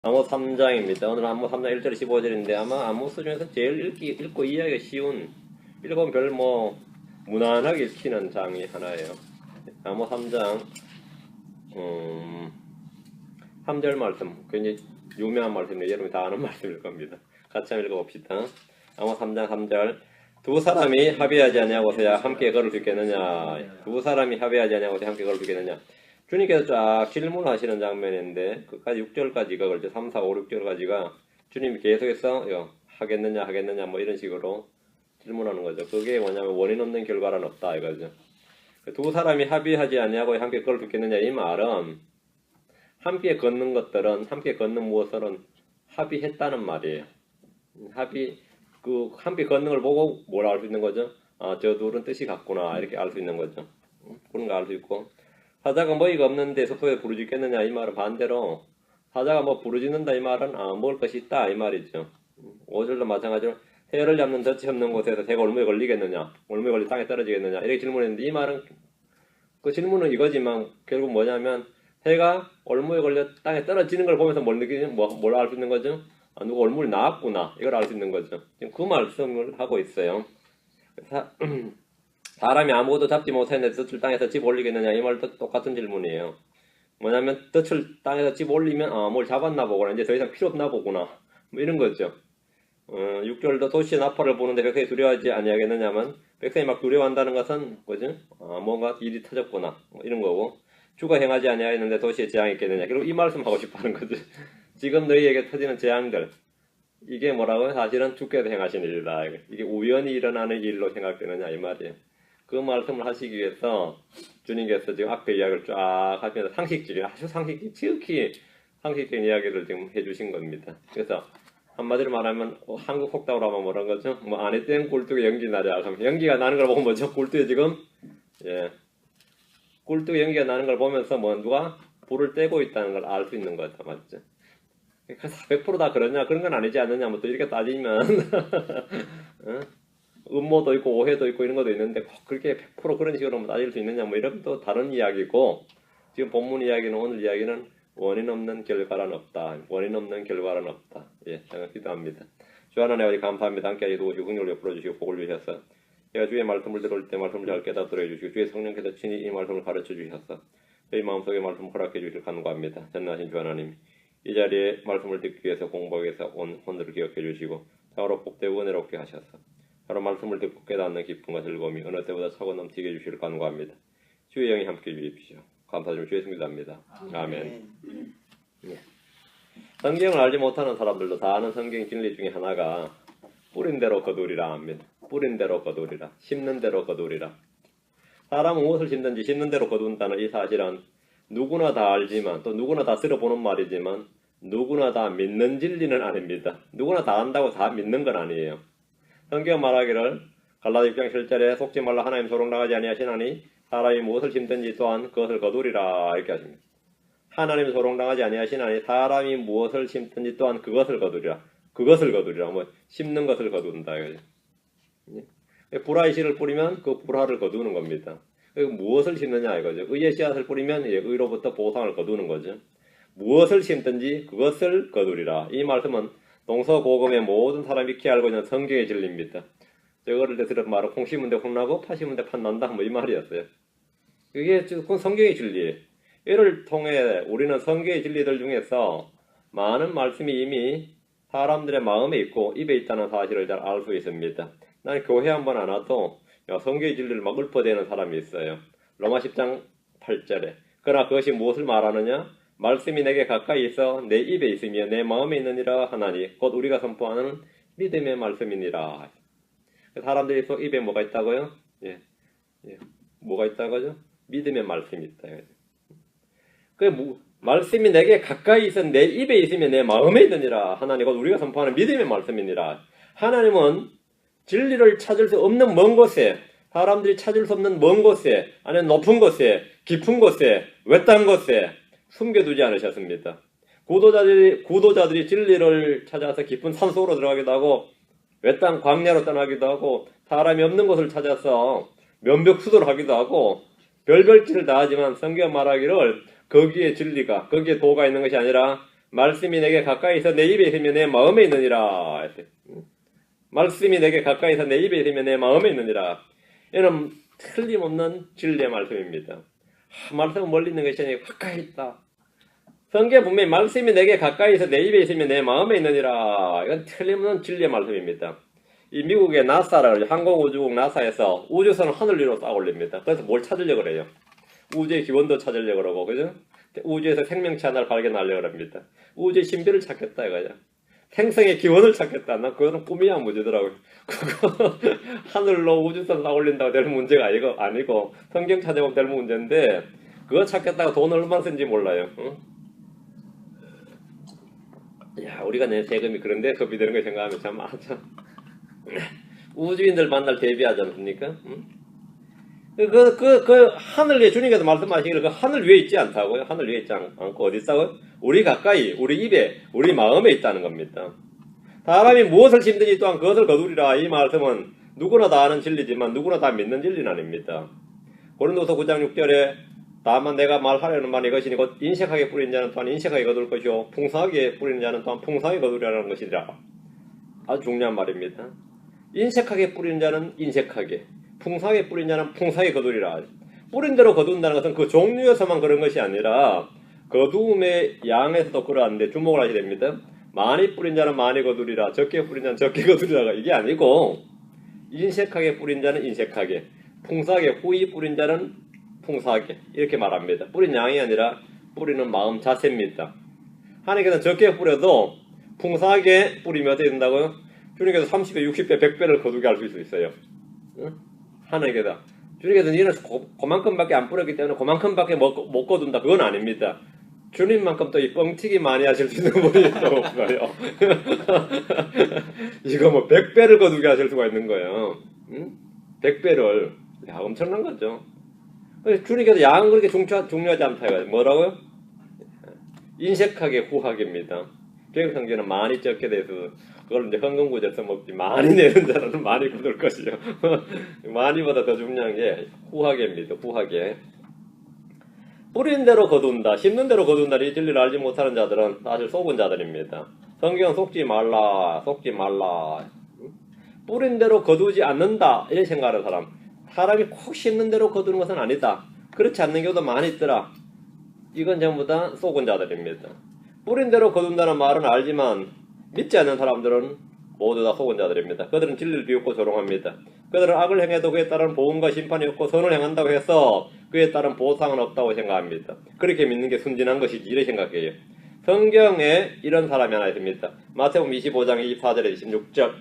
아모스 3장입니다. 오늘 아모스 3장 1절 15절인데 아마 아모스 중에서 제일 읽고 이해하기가 쉬운, 읽으면 별 무난하게 읽히는 장이 하나예요. 아모스 3장 3절 말씀, 굉장히 유명한 말씀이에요. 여러분이 다 아는 말씀일 겁니다. 같이 한번 읽어봅시다. 아모스 3장 3절. 두 사람이 합의하지 아니하고서야 함께 걸을 수 있겠느냐. 두 사람이 합의하지 아니하고서야 함께 걸을 수 있겠느냐. 주님께서 쫙 질문하시는 장면인데 끝까지 6절까지가 걸쳐 3, 4, 5, 6절까지가 주님이 계속해서 하겠느냐 뭐 이런 식으로 질문하는 거죠. 그게 뭐냐면 원인 없는 결과란 없다 이거죠. 두 사람이 합의하지 아니하고 함께 걸을 수 있겠느냐 이 말은 함께 걷는 것들은 함께 걷는 무엇들은 합의했다는 말이에요. 함께 걷는 걸 보고 뭘 알 수 있는 거죠? 아, 저 둘은 뜻이 같구나 이렇게 알 수 있는 거죠. 그런 거 알 수 있고 사자가 먹이가 없는데 숲속에 부르짖겠느냐 이 말은 반대로 사자가 부르짖는다 이 말은 먹을 것이 있다 이 말이죠. 5절도 마찬가지로 새를 잡는 덫이 없는 곳에서 새가 올무에 걸리겠느냐 올무에 걸리 땅에 떨어지겠느냐 이렇게 질문했는데 이 말은 그 질문은 이거지만 결국 뭐냐면 새가 올무에 걸려 땅에 떨어지는 걸 보면서 뭘 알 수 있는 거죠? 누가 올무를 낳았구나 이걸 알 수 있는 거죠. 지금 그 말씀을 하고 있어요. 사람이 아무것도 잡지 못했는데 덫을 땅에서 집 올리겠느냐 이 말도 똑같은 질문이에요. 뭐냐면 덫을 땅에서 집 올리면 뭘 잡았나 보구나 이제 더 이상 필요 없나 보구나 뭐 이런 거죠. 6절도 도시의 나팔을 보는데 백성이 두려워하지 아니하겠느냐면 백성이 막 두려워한다는 것은 뭐지? 뭔가 일이 터졌구나 뭐 이런 거고 주가 행하지 아니하였는데 도시에 재앙이 있겠느냐 그리고 이 말씀 하고 싶어하는 거죠. 지금 너희에게 터지는 재앙들 이게 뭐라고요? 사실은 주께서 행하신 일이다. 이게 우연히 일어나는 일로 생각되느냐 이 말이에요. 그 말씀을 하시기 위해서 주님께서 지금 앞에 이야기를 쫙 하시면서 아주 지극히 상식적인 이야기를 지금 해주신 겁니다. 그래서 한마디로 말하면 한국 속담으로 하면 뭐라는 거죠? 안에 뗀 꿀뚝에 연기 나자. 연기가 나는 걸 보고 뭐죠? 꿀뚝에 지금 꿀뚝에 연기가 나는 걸 보면서 누가 불을 떼고 있다는 걸 알 수 있는 거죠, 맞죠? 그래서 100%다 그러냐? 그런 건 아니지 않느냐? 또 이렇게 따지면 음모도 있고 오해도 있고 이런 것도 있는데 그렇게 100% 그런 식으로 따질 수 있느냐 이런 또 다른 이야기고 지금 본문 이야기는 오늘 이야기는 원인 없는 결과란 없다. 원인 없는 결과란 없다. 제가 기도합니다. 주 하나님 아버지 감사합니다. 함께 도우시고 긍휼을 베풀어 주시고 복을 주셔서 제가 주의 말씀을 들을 때 말씀을 잘 깨닫도록 해주시고 주의 성령께서 친히 이 말씀을 가르쳐 주셔서 저희 마음속에 말씀을 허락해 주실 간구합니다. 전능하신 주 하나님 이 자리에 말씀을 듣기 위해서 공부하기 위해서 온 혼들을 기억해 주시고 자로 복되고 은혜롭게 하셔서 바로 말씀을 듣고 깨닫는 기쁨과 즐거움이 어느 때보다 차고 넘치게 해주시길 간구합니다. 주의 영이 함께 주십시오. 감사드리며 주의 승리합니다. 아멘. 성경을 알지 못하는 사람들도 다 아는 성경 진리 중에 하나가 뿌린 대로 거두리라 합니다. 뿌린 대로 거두리라. 심는 대로 거두리라. 사람은 무엇을 심든지 심는 대로 거둔다는 이 사실은 누구나 다 알지만 또 누구나 다 들어보는 말이지만 누구나 다 믿는 진리는 아닙니다. 누구나 다 안다고 다 믿는 건 아니에요. 성경 말하기를 갈라디아 6장 7절에 속지 말라 하나님 소록 나가지 아니하시나니 사람이 무엇을 심든지 또한 그것을 거두리라 이렇게 하십니다. 하나님 소록 나가지 아니하시나니 사람이 무엇을 심든지 또한 그것을 거두리라. 그것을 거두리라. 심는 것을 거둔다. 불화의 씨를 뿌리면 그 불화를 거두는 겁니다. 무엇을 심느냐 이거죠. 의의 씨앗을 뿌리면 의로부터 보상을 거두는 거죠. 무엇을 심든지 그것을 거두리라. 이 말씀은 동서고금의 모든 사람이 익히 알고 있는 성경의 진리입니다. 제가 어릴 때 들은 말은 콩 심은 데 콩나고 파 심은 데 팥난다 이 말이었어요. 그게 지금 성경의 진리예요. 이를 통해 우리는 성경의 진리들 중에서 많은 말씀이 이미 사람들의 마음에 있고 입에 있다는 사실을 잘 알 수 있습니다. 난 교회 한번 안 와도 성경의 진리를 막 읊어대는 사람이 있어요. 로마 10장 8절에 그러나 그것이 무엇을 말하느냐? 말씀이 내게 가까이 있어 내 입에 있으며 내 마음에 있느니라 하나니 곧 우리가 선포하는 믿음의 말씀이니라. 사람들이 속 입에 뭐가 있다고요? 뭐가 있다고요? 믿음의 말씀이 있다. 말씀이 내게 가까이 있어 내 입에 있으며 내 마음에 있느니라 하나니 곧 우리가 선포하는 믿음의 말씀이니라. 하나님은 진리를 찾을 수 없는 먼 곳에 사람들이 찾을 수 없는 먼 곳에 아니면 높은 곳에 깊은 곳에 외딴 곳에 숨겨두지 않으셨습니다. 구도자들이 진리를 찾아서 깊은 산속으로 들어가기도 하고 외딴 광야로 떠나기도 하고 사람이 없는 곳을 찾아서 면벽수도를 하기도 하고 별별 짓을 다 하지만 성경 말하기를 거기에 진리가 거기에 도가 있는 것이 아니라 말씀이 내게 가까이서 내 입에 있으면 내 마음에 있느니라. 말씀이 내게 가까이서 내 입에 있으면 내 마음에 있느니라. 이는 틀림없는 진리의 말씀입니다. 말씀은 멀리 있는 것이 아니라 가까이 있다. 성경 분명히 말씀이 내게 가까이서 내 입에 있으면 내 마음에 있느니라. 이건 틀림없는 진리의 말씀입니다. 이 미국의 나사를 항공우주국 나사에서 우주선을 하늘 위로 쌓아 올립니다. 그래서 뭘 찾으려고 그래요? 우주의 기원도 찾으려고 그러고, 그죠? 우주에서 생명체 하나를 발견하려고 합니다. 우주의 신비를 찾겠다 이거야. 생성의 기원을 찾겠다. 난 그거는 꿈이야 무지더라고요. 그거 하늘로 우주선 쌓아 올린다고 될 문제가 아니고 성경 찾아보면 될 문제인데 그거 찾겠다고 돈을 얼마나 쓴지 몰라요. 응? 야, 우리가 내 세금이 그런데 소비되는 거 생각하면 참 우주인들 만날 대비하지 않습니까? 응? 하늘 위에 주님께서 말씀하시기를 그 하늘 위에 있지 않다고요? 하늘 위에 있지 않고 어디 있다고요? 우리 가까이, 우리 입에, 우리 마음에 있다는 겁니다. 사람이 무엇을 심든지 또한 그것을 거두리라. 이 말씀은 누구나 다 아는 진리지만 누구나 다 믿는 진리는 아닙니다. 고린도서 9장 6절에 다만 내가 말하려는 말이 이것이니 곧 인색하게 뿌린 자는 또한 인색하게 거둘 것이요 풍성하게 뿌리는 자는 또한 풍성하게 거두리라는 것이라. 아주 중요한 말입니다. 인색하게 뿌리는 자는 인색하게, 풍성하게 뿌린 자는 풍성하게 거두리라. 뿌린 대로 거둔다는 것은 그 종류에서만 그런 것이 아니라 거두음의 양에서도 그러한데 주목을 하셔야 됩니다. 많이 뿌린 자는 많이 거두리라, 적게 뿌린 자는 적게 거두리라가 이게 아니고 인색하게 뿌린 자는 인색하게, 풍성하게 후히 뿌린 자는 풍성하게 이렇게 말합니다. 뿌린 양이 아니라 뿌리는 마음 자체입니다. 하나님께서 적게 뿌려도 풍성하게 뿌리면 어떻게 된다고요? 주님께서 30배, 60배, 100배를 거두게 할 수 있어요. 응? 하나님께서 주님께서 니는 그만큼밖에 안 뿌렸기 때문에 그만큼밖에 못 거둔다. 그건 아닙니다. 주님만큼 또 이 뻥튀기 많이 하실 수 있는 분이 또 없어요. 이거 뭐 100배를 거두게 하실 수가 있는 거예요. 응? 100배를. 야, 엄청난 거죠. 주님께서 양은 그렇게 중요하지 않다. 이거예요. 뭐라고요? 인색하게 후하게입니다. 교육성경은 많이 적게 돼서 그걸 이제 헌금구제에서 먹지 많이 내는 자는 많이 거둘 것이요. 많이보다 더 중요한 게 후하게입니다. 후하게. 뿌린 대로 거둔다, 심는 대로 거둔다 이 진리를 알지 못하는 자들은 사실 속은 자들입니다. 성경은 속지 말라, 속지 말라. 뿌린 대로 거두지 않는다 이렇게 생각하는 사람. 사람이 콕 심는 대로 거두는 것은 아니다. 그렇지 않는 경우도 많이 있더라. 이건 전부 다 속은 자들입니다. 뿌린 대로 거둔다는 말은 알지만 믿지 않는 사람들은 모두 다 속은 자들입니다. 그들은 진리를 비웃고 조롱합니다. 그들은 악을 행해도 그에 따른 보응과 심판이 없고 선을 행한다고 해서 그에 따른 보상은 없다고 생각합니다. 그렇게 믿는 게 순진한 것이지 이렇게 생각해요. 성경에 이런 사람이 하나 있습니다. 마태복음 25장 24절에 26절.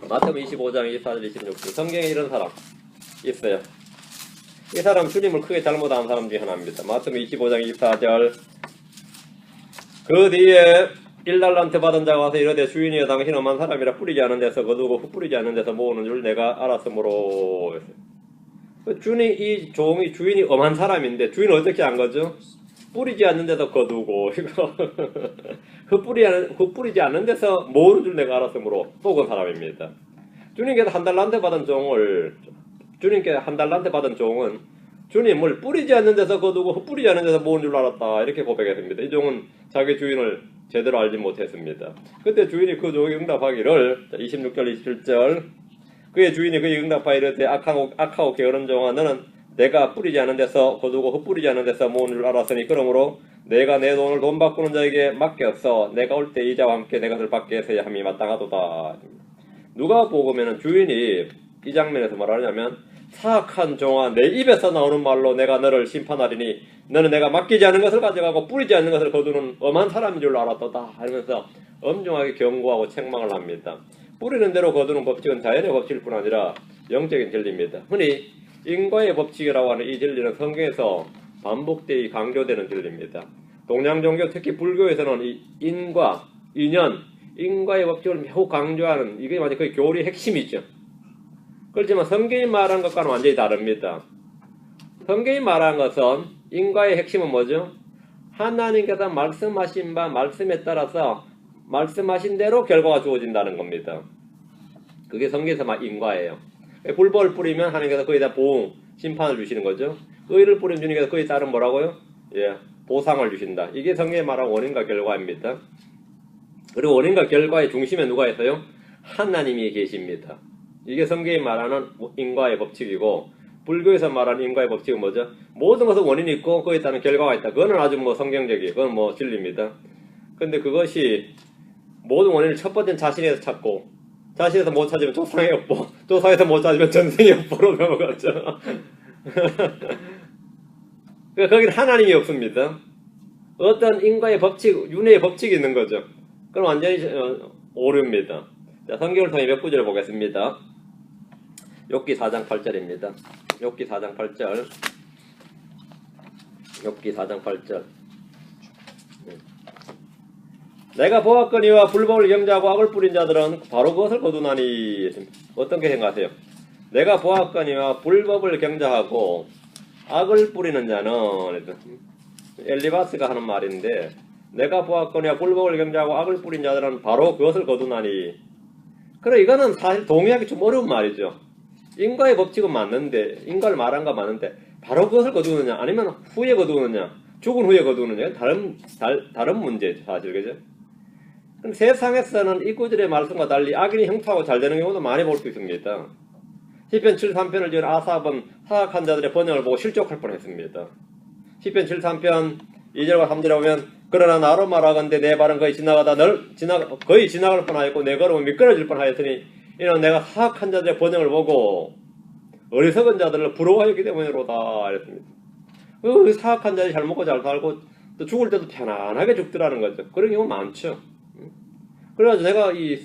마태복음 25장 24절 26절. 성경에 이런 사람 있어요. 이 사람 주님을 크게 잘못한 사람 중에 하나입니다. 마태복음 25장 24절. 그 뒤에 1달란트 받은 자가 와서 이르되 주인이여 당신 엄한 사람이라 뿌리지 않은 데서 거두고 흩뿌리지 않는 데서 모으는 줄 내가 알았으므로. 이 종이 주인이 엄한 사람인데 주인은 어떻게 한 거죠? 뿌리지 않는 데서 거두고 이거 흩뿌리지 않는 데서 모으는 줄 내가 알았으므로 속은 사람입니다. 주님께서 한 달란트 받은 종은 주님을 뿌리지 않는 데서 거두고 흩뿌리지 않는 데서 모은 줄 알았다 이렇게 고백했습니다. 이 종은 자기 주인을 제대로 알지 못했습니다. 그때 주인이 그 종에게 응답하기를 26절 27절 그의 주인이 그에게 응답하기를 악하고 게으른 종아 너는 내가 뿌리지 않은 데서 거두고 흩뿌리지 않은 데서 모은 줄 알았으니 그러므로 내가 내 돈을 돈 바꾸는 자에게 맡겼어. 내가 올 때 이자와 함께 내 것을 받게 해서야 함이 마땅하도다. 누가복음에는 주인이 이 장면에서 말하냐면 사악한 종아 내 입에서 나오는 말로 내가 너를 심판하리니 너는 내가 맡기지 않은 것을 가져가고 뿌리지 않는 것을 거두는 엄한 사람인 줄 알았도다 하면서 엄중하게 경고하고 책망을 합니다. 뿌리는 대로 거두는 법칙은 자연의 법칙일 뿐 아니라 영적인 진리입니다. 흔히 인과의 법칙이라고 하는 이 진리는 성경에서 반복되이 강조되는 진리입니다. 동양 종교 특히 불교에서는 이 인과, 인연, 인과의 법칙을 매우 강조하는 이게 완전 거의 교리의 핵심이죠. 그렇지만 성경이 말한 것과는 완전히 다릅니다. 성경이 말한 것은 인과의 핵심은 뭐죠? 하나님께서 말씀하신 바 말씀에 따라서 말씀하신 대로 결과가 주어진다는 겁니다. 그게 성경에서 막 인과예요. 불법을 뿌리면 하나님께서 거기다 보응, 심판을 주시는 거죠. 의를 뿌리면 주님께서 거기에 따른 뭐라고요? 예, 보상을 주신다. 이게 성경에 말하는 원인과 결과입니다. 그리고 원인과 결과의 중심에 누가 있어요? 하나님이 계십니다. 이게 성경이 말하는 인과의 법칙이고, 불교에서 말하는 인과의 법칙은 뭐죠? 모든 것은 원인이 있고 거기에 따른 결과가 있다. 그거는 아주 성경적이에요. 그건 진리입니다. 근데 그것이 모든 원인을 첫 번째는 자신에서 찾고, 자신에서 못 찾으면 조상의 업보, 조상에서 못 찾으면 전생의 업보로 넘어갔죠. 그러니까 거기는 하나님이 없습니다. 어떤 인과의 법칙, 윤회의 법칙이 있는 거죠. 그럼 완전히 오류입니다. 자, 성경을 통해 몇 구절을 보겠습니다. 욥기 4장 8절입니다. 욥기 4장 8절. 욥기 4장 8절. 내가 보았거니와 불법을 경작하고 악을 뿌린 자들은 바로 그것을 거두나니. 어떤 게 생각하세요? 내가 보았거니와 불법을 경작하고 악을 뿌리는 자는, 엘리바스가 하는 말인데, 내가 보았거니와 불법을 경작하고 악을 뿌린 자들은 바로 그것을 거두나니. 그래, 이거는 사실 동의하기 좀 어려운 말이죠. 인과의 법칙은 맞는데, 인과를 말한 거 맞는데, 바로 그것을 거두느냐, 아니면 후에 거두느냐, 죽은 후에 거두느냐, 다른 문제죠, 사실, 그죠? 그럼 세상에서는 이 구절의 말씀과 달리 악인이 형통하고 잘 되는 경우도 많이 볼 수 있습니다. 시편 73편을 지은 아삽은 사악한 자들의 번영을 보고 실족할 뻔했습니다. 시편 73편 2절과 3절에 보면, 그러나 나로 말하건대 내 발은 거의 거의 지나갈 뻔하였고 내 걸음은 미끄러질 뻔하였으니 이는 내가 사악한 자들의 번영을 보고 어리석은 자들을 부러워하였기 때문이로다. 이랬습니다. 그 사악한 자들이 잘 먹고 잘 살고 또 죽을 때도 편안하게 죽더라는 거죠. 그런 경우 많죠. 그래가지고 내가 이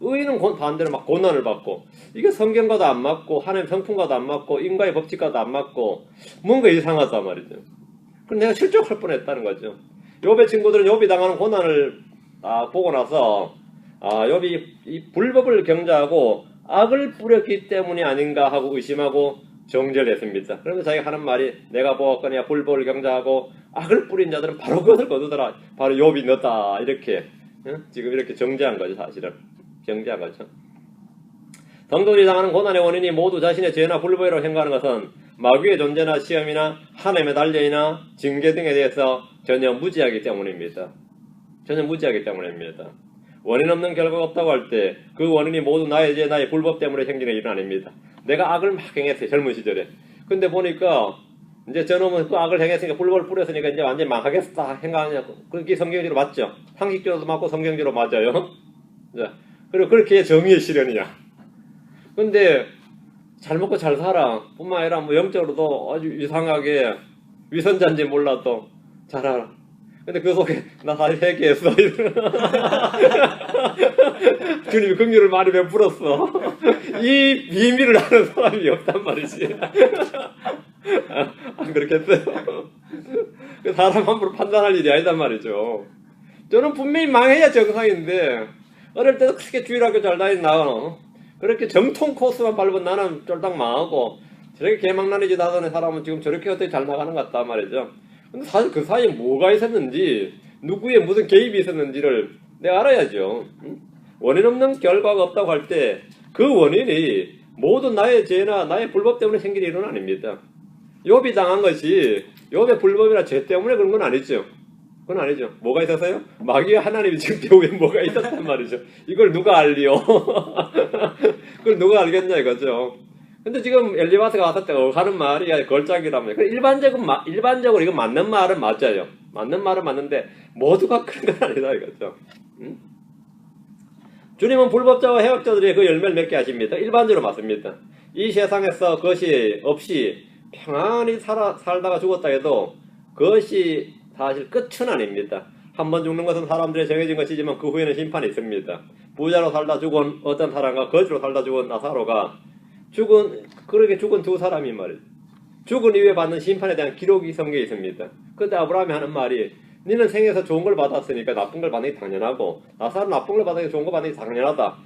의인은 반대로 막 고난을 받고, 이게 성경과도 안 맞고 하나님 성품과도 안 맞고 인과의 법칙과도 안 맞고 뭔가 이상하단 말이죠. 그럼 내가 실족할 뻔했다는 거죠. 욥의 친구들은 욥이 당하는 고난을 보고 나서 욥이 이 불법을 경작하고 악을 뿌렸기 때문이 아닌가 하고 의심하고 정죄했습니다. 그러면서 자기가 하는 말이, 내가 보았거니와 불법을 경작하고 악을 뿌린 자들은 바로 그것을 거두더라. 바로 욥이 너다. 이렇게 지금 이렇게 정죄한 거죠. 사실은 정죄한 거죠. 성도들이 당하는 고난의 원인이 모두 자신의 죄나 불법이라고 생각하는 것은 마귀의 존재나 시험이나 하나님의 달려이나 징계 등에 대해서 전혀 무지하기 때문입니다. 전혀 무지하기 때문입니다. 원인 없는 결과가 없다고 할 때 그 원인이 모두 나의 죄, 나의 불법 때문에 생기는 일은 아닙니다. 내가 악을 막 행했어요. 젊은 시절에. 근데 보니까 이제 저놈은 그 악을 행했으니까 불법을 뿌렸으니까 이제 완전히 망하겠다 생각하냐고. 그게 성경적으로 맞죠? 상식적으로도 맞고 성경적으로 맞아요. 자, 그리고 그렇게 정의의 실현이야. 근데 잘 먹고 잘 살아 뿐만 아니라 영적으로도 아주 이상하게 위선자인지 몰라도 잘 알아. 근데 그 속에 나 사실 회개했어. 주님이 긍휼을 많이 베풀었어. 이 비밀을 아는 사람이 없단 말이지. 안 그렇겠어요? 사람 함부로 판단할 일이 아니단 말이죠. 저는 분명히 망해야 정상인데 어릴 때도 그렇게 주일학교 잘 다닌 나 그렇게 정통 코스만 밟은 나는 쫄딱 망하고 저렇게 개망나니 짓 하던 사람은 지금 저렇게 어떻게 잘 나가는 것 같단 말이죠. 근데 사실 그 사이에 뭐가 있었는지, 누구의 무슨 개입이 있었는지를 내가 알아야죠. 원인 없는 결과가 없다고 할 때 그 원인이 모든 나의 죄나 나의 불법 때문에 생긴 일은 아닙니다. 욥이 당한 것이 욥의 불법이나 죄 때문에 그런 건 아니죠. 그건 아니죠. 뭐가 있었어요? 마귀와 하나님이 징계 후에 뭐가 있었단 말이죠. 이걸 누가 알리요? 그걸 누가 알겠냐 이거죠. 근데 지금 엘리바스가 왔을 때 하는 말이 걸작이라면, 일반적으로 이거 맞는 말은 맞아요. 맞는 말은 맞는데 모두가 그런 건 아니다 이거죠. 주님은 불법자와 해악자들의 그 열매를 맺게 하십니다. 일반적으로 맞습니다. 이 세상에서 그것이 없이 평안히 살다가 죽었다 해도 그것이 사실 끝은 아닙니다. 한 번 죽는 것은 사람들의 정해진 것이지만 그 후에는 심판이 있습니다. 부자로 살다 죽은 어떤 사람과 거지로 살다 죽은 나사로가 그렇게 죽은 두 사람이 말이죠. 죽은 이후에 받는 심판에 대한 기록이 성경에 있습니다. 그런데 아브라함이 하는 말이, 너는 생에서 좋은 걸 받았으니까 나쁜 걸 받는 게 당연하고, 나사로는 나쁜 걸 받으니까 좋은 걸 받는 게 당연하다.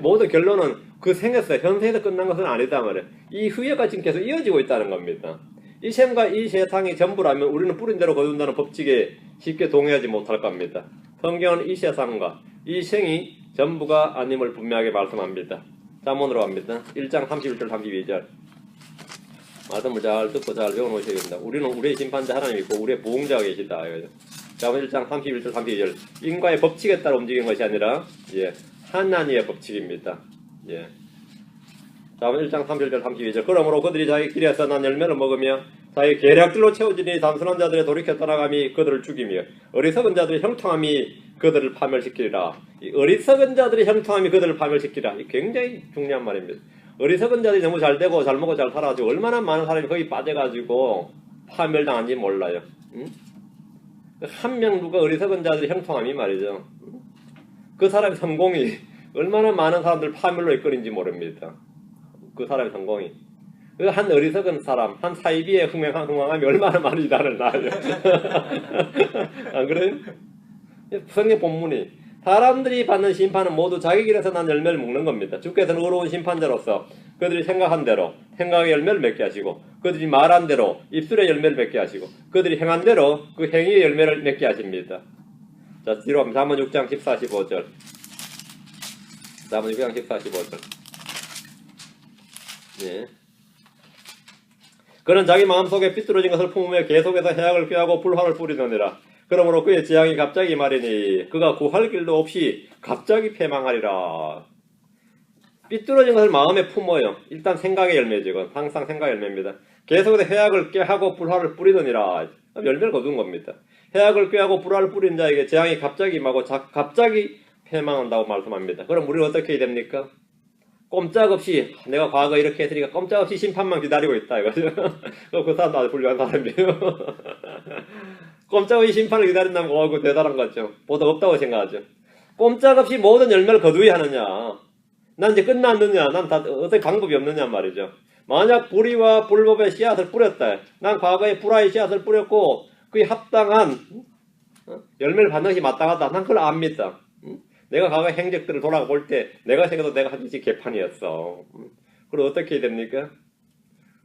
모든 결론은 그 생에서, 현생에서 끝난 것은 아니다 말이에요. 이 후회가 지금 계속 이어지고 있다는 겁니다. 이 셈과 이 세상이 전부라면 우리는 뿌린 대로 거둔다는 법칙에 쉽게 동의하지 못할 겁니다. 성경은 이 세상과 이 생이 전부가 아님을 분명하게 말씀합니다. 잠언으로 갑니다. 1장 31절 32절. 말씀을 잘 듣고 잘 외워놓으셔야 됩니다. 우리는 우리의 심판자 하나님 있고 우리의 보응자가 계시다. 이거죠. 자문 1장 31절 32절 인과의 법칙에 따라 움직이는 것이 아니라 하나님의 법칙입니다. 자문 1장 31절 32절 그러므로 그들이 자기 길에서 난 열매를 먹으며 자기 계략들로 채워지니 단순한 자들의 돌이켜 떠나감이 그들을 죽이며 어리석은 자들의 형통함이 그들을 파멸시키리라. 이 어리석은 자들의 형통함이 그들을 파멸시키리라. 이 굉장히 중요한 말입니다. 어리석은 자들이 너무 잘 되고 잘 먹고 잘 살아가지고 얼마나 많은 사람이 거기 빠져가지고 파멸당한지 몰라요. 한 명 누가 어리석은 자들의 형통함이 말이죠. 그 사람의 성공이 얼마나 많은 사람들 파멸로 이끌인지 모릅니다. 그 사람의 성공이. 한 어리석은 사람, 한 사이비의 흥망함이 얼마나 많은 이단을 낳아요. 안 그래요? 성경 본문이 사람들이 받는 심판은 모두 자기 길에서 난 열매를 먹는 겁니다. 주께서는 의로운 심판자로서 그들이 생각한 대로 생각의 열매를 맺게 하시고 그들이 말한 대로 입술의 열매를 맺게 하시고 그들이 행한 대로 그 행위의 열매를 맺게 하십니다. 자, 뒤로 가면 잠언 6장 14, 15절 잠언 6장 14, 15절 그는 자기 마음속에 삐뚤어진 것을 품으며 계속해서 해악을 꾀하고 불화를 뿌리느니라. 그러므로 그의 재앙이 갑자기 말이니 그가 구할 길도 없이 갑자기 패망하리라. 삐뚤어진 것을 마음에 품어요. 일단 생각의 열매죠. 이건 항상 생각의 열매입니다. 계속해서 해악을 꾀하고 불화를 뿌리느니라. 열매를 거둔 겁니다. 해악을 꾀하고 불화를 뿌린 자에게 재앙이 갑자기 임하고 갑자기 패망한다고 말씀합니다. 그럼 우리는 어떻게 해야 됩니까? 꼼짝없이 내가 과거 이렇게 했으니까 꼼짝없이 심판만 기다리고 있다 이거죠. 그 사람도 아주 훌륭한 사람이에요. 꼼짝없이 심판을 기다린다면 그 대단한 거죠. 보다 없다고 생각하죠. 꼼짝없이 모든 열매를 거두어야 하느냐. 난 이제 끝났느냐. 난 다 어떻게 방법이 없느냐 말이죠. 만약 불의와 불법의 씨앗을 뿌렸다. 난 과거에 불화의 씨앗을 뿌렸고 그에 합당한 열매를 받는 것이 마땅하다. 난 그걸 압니다. 내가 과거 행적들을 돌아볼 때 내가 생각해도 내가 한 짓이 개판이었어. 그럼 어떻게 해야 됩니까?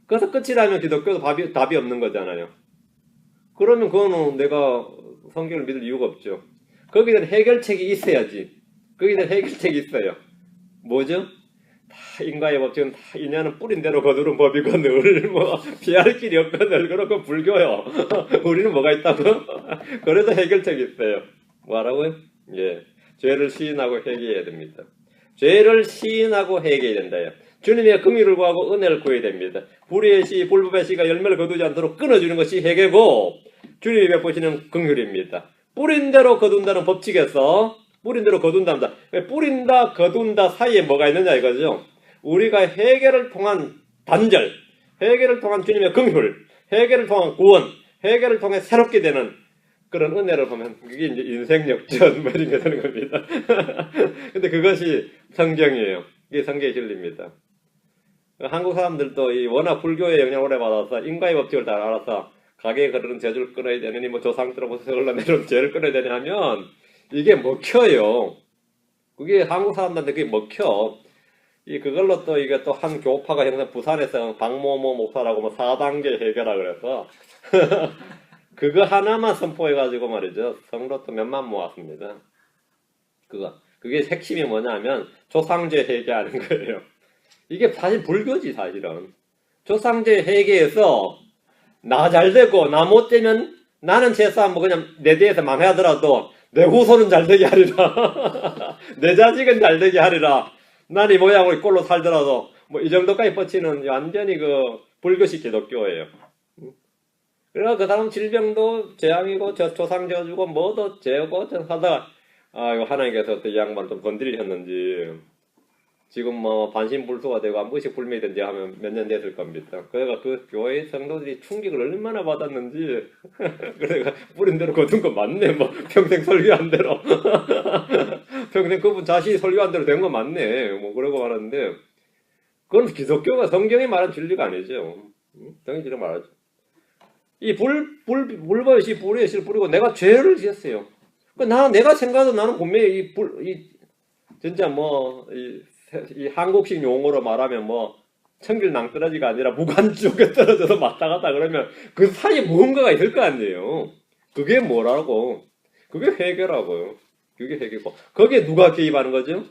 그래서 끝이라면 기독교도 답이 없는 거잖아요. 그러면 그거는 내가 성경을 믿을 이유가 없죠. 거기에 대한 해결책이 있어야지. 거기에 대한 해결책이 있어요. 뭐죠? 다 인과의 법칙은 다 인연은 뿌린 대로 거두는 법이거든. 우리는 뭐 피할 길이 없거든. 그렇고 불교요. 우리는 뭐가 있다고? 그래서 해결책이 있어요. 뭐라고요? 죄를 시인하고 회개해야 됩니다. 죄를 시인하고 회개해야 된다요. 주님의 긍휼을 구하고 은혜를 구해야 됩니다. 불의의 씨, 불법의 씨가 열매를 거두지 않도록 끊어주는 것이 회개고 주님이 베푸시는 긍휼입니다. 뿌린 대로 거둔다는 법칙에서 뿌린 대로 거둔답니다. 뿌린다, 거둔다 사이에 뭐가 있느냐 이거죠. 우리가 회개를 통한 단절, 회개를 통한 주님의 긍휼, 회개를 통한 구원, 회개를 통해 새롭게 되는 그런 은혜를 보면 그게 이제 인생 역전 뭐 이런 게 되는 겁니다. 근데 그것이 성경이에요. 이게 성경의 진리입니다. 한국 사람들도 이 워낙 불교의 영향을 오래 받아서 인과의 법칙을 잘 알아서 가게에 거르는 재주를 끊어야 되느니 뭐 조상들로부터 흘러내려온 죄를 끊어야 되냐 하면 이게 먹혀요. 그게 한국 사람들한테 그게 먹혀. 그걸로 또 이게 또 한 교파가 형성 부산에서 박모모 목사라고 뭐 4단계 해결하 그래서 그거 하나만 선포해가지고 말이죠. 성도 또 몇만 모았습니다. 그게 핵심이 뭐냐면 조상죄 회개하는 거예요. 이게 사실 불교지 사실은. 조상죄 회개에서 나 잘되고 나 못되면 나는 제싸움 뭐 그냥 내 대해서 망하더라도 내 후손은 잘되게 하리라. 내 자식은 잘되게 하리라. 난 이 모양으로 이 꼴로 살더라도 뭐 이 정도까지 뻗치는 완전히 그 불교식 기독교예요. 그러니까 그 다음 질병도 재앙이고 조상 지어주고 뭐도 재고 하다가 이거 하나님께서 어떤 이 양반을 좀 건드리셨는지 지금 뭐 반신불수가 되고 안부식 불명이든지 하면 몇 년 됐을 겁니다. 그러니까 그 교회 성도들이 충격을 얼마나 받았는지 그래가 뿌린 대로 거둔 거 맞네. 뭐 평생 설교한 대로 평생 그분 자신이 설교한 대로 된 거 맞네. 뭐 그러고 말하는데 그건 기독교가 성경이 말한 진리가 아니죠. 성경이 진리가 말하죠. 이 불법의 씨, 불의의 씨를 뿌리고 내가 죄를 지었어요. 내가 생각해도 나는 분명히 진짜 이 한국식 용어로 말하면 뭐 청길 낭떠러지가 아니라 무관쪽에 떨어져서 왔다 갔다 그러면 그 사이에 무언가가 있을 거 아니에요. 그게 뭐라고? 그게 회개라고요. 그게 회개고. 거기에 누가 개입하는 거죠?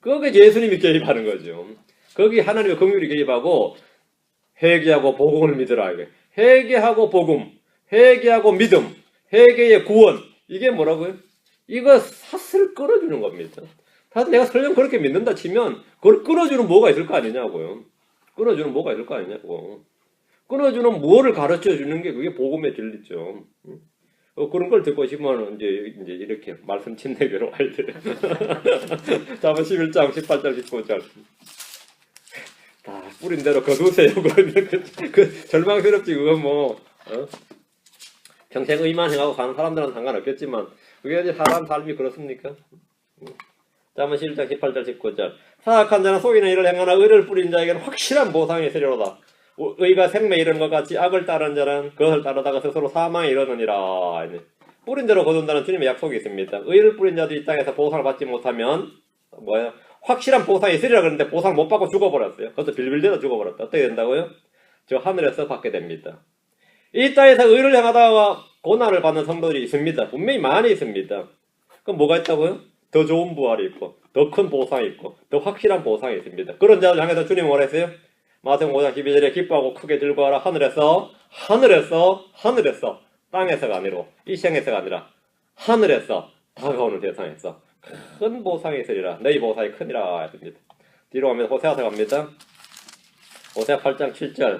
거기에 예수님이 개입하는 거죠. 거기 하나님의 긍휼이 개입하고 회개하고 복음을 믿으라. 이게 회개하고 복음, 회개하고 믿음, 회개의 구원. 이게 뭐라고요? 이거 삿을 끌어주는 겁니다. 사실 내가 설령 그렇게 믿는다 치면 그걸 끌어주는 뭐가 있을 거 아니냐고요. 끌어주는 뭐가 있을 거 아니냐고. 끌어주는 뭐를 가르쳐 주는 게 그게 복음의 진리죠. 그런 걸 듣고 싶으면 이제 이렇게 말씀 침례교로 와야 돼요. 자, 11장, 18절, 19절. 다 뿌린 대로 거두세요. 그 절망스럽지 그건 뭐 평생 의만 행하고 가는 사람들은 상관없겠지만 그게 이제 사람 삶이 그렇습니까? 자, 11장, 18절, 19절. 사악한 자는 속이는 일을 행하나 의를 뿌린 자에게는 확실한 보상이 있으리로다. 의가 생명에 이르는 것 같이 악을 따르는 자는 그것을 따르다가 스스로 사망에 이르느니라. 뿌린 대로 거둔다는 주님의 약속이 있습니다. 의를 뿌린 자도 이 땅에서 보상을 받지 못하면 뭐예요? 확실한 보상이 있으리라 그러는데 보상 못 받고 죽어버렸어요. 그것도 빌빌대다 죽어버렸다. 어떻게 된다고요? 저 하늘에서 받게 됩니다. 이 땅에서 의를 행하다가 고난을 받는 성도들이 있습니다. 분명히 많이 있습니다. 그럼 뭐가 있다고요? 더 좋은 부활이 있고 더 큰 보상이 있고 더 확실한 보상이 있습니다. 그런 자를 향해서 주님은 뭐랬어요? 마태복음 5장 12절에 기뻐하고 크게 즐거워하라. 하늘에서 땅에서가 아니고 이 생에서가 아니라 하늘에서 다가오는 세상에서 큰 보상이 있으리라. 너희 보상이 크니라 했습니다. 뒤로 가면 호세아서 갑니다. 호세아 8장 7절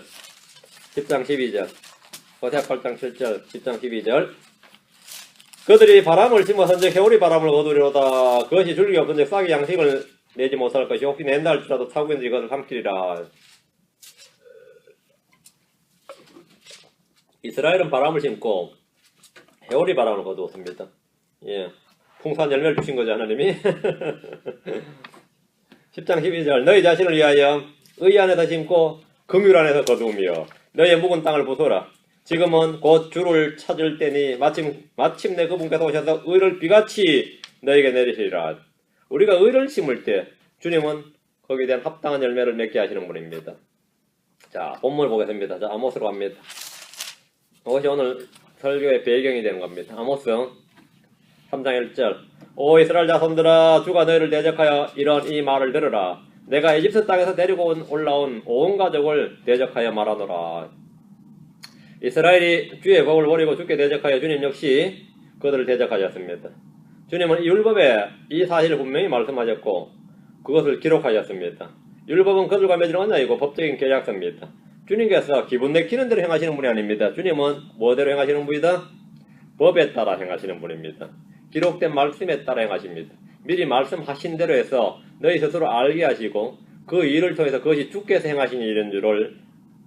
10장 12절 호세아 8장 7절 10장 12절 그들이 바람을 심어선즉 해오리 바람을 거두리로다. 그것이 줄기 없은즉 싹이 양식을 내지 못할 것이 혹시 낸다 할지라도 타국인들이 그것을 삼키리라. 이스라엘은 바람을 심고 해오리 바람을 거두었습니다. 예, 풍성한 열매를 주신 거죠 하나님이. 10장 12절 너희 자신을 위하여 의 안에서 심고 긍휼 안에서 거두며 너희의 묵은 땅을 부숴라. 지금은 곧 주를 찾을 때니 마침내 그분께서 오셔서 의를 비같이 너희에게 내리시리라. 우리가 의를 심을 때 주님은 거기에 대한 합당한 열매를 맺게 하시는 분입니다. 자, 본문을 보겠습니다. 자, 아모스로 갑니다. 이것이 오늘 설교의 배경이 되는 겁니다. 아모스 3장 1절 오 이스라엘 자손들아 주가 너희를 대적하여 이런 이 말을 들으라. 내가 이집트 땅에서 데리고 올라온 온 가족을 대적하여 말하노라. 이스라엘이 주의 법을 버리고 주께 대적하여 주님 역시 그들을 대적하셨습니다. 주님은 이 율법에 이 사실을 분명히 말씀하셨고 그것을 기록하셨습니다. 율법은 그들과 맺은 언약이고 법적인 계약서입니다. 주님께서 기분 내키는 대로 행하시는 분이 아닙니다. 주님은 뭐대로 행하시는 분이다? 법에 따라 행하시는 분입니다. 기록된 말씀에 따라 행하십니다. 미리 말씀하신 대로 해서 너희 스스로 알게 하시고 그 일을 통해서 그것이 주께서 행하신 일인 줄을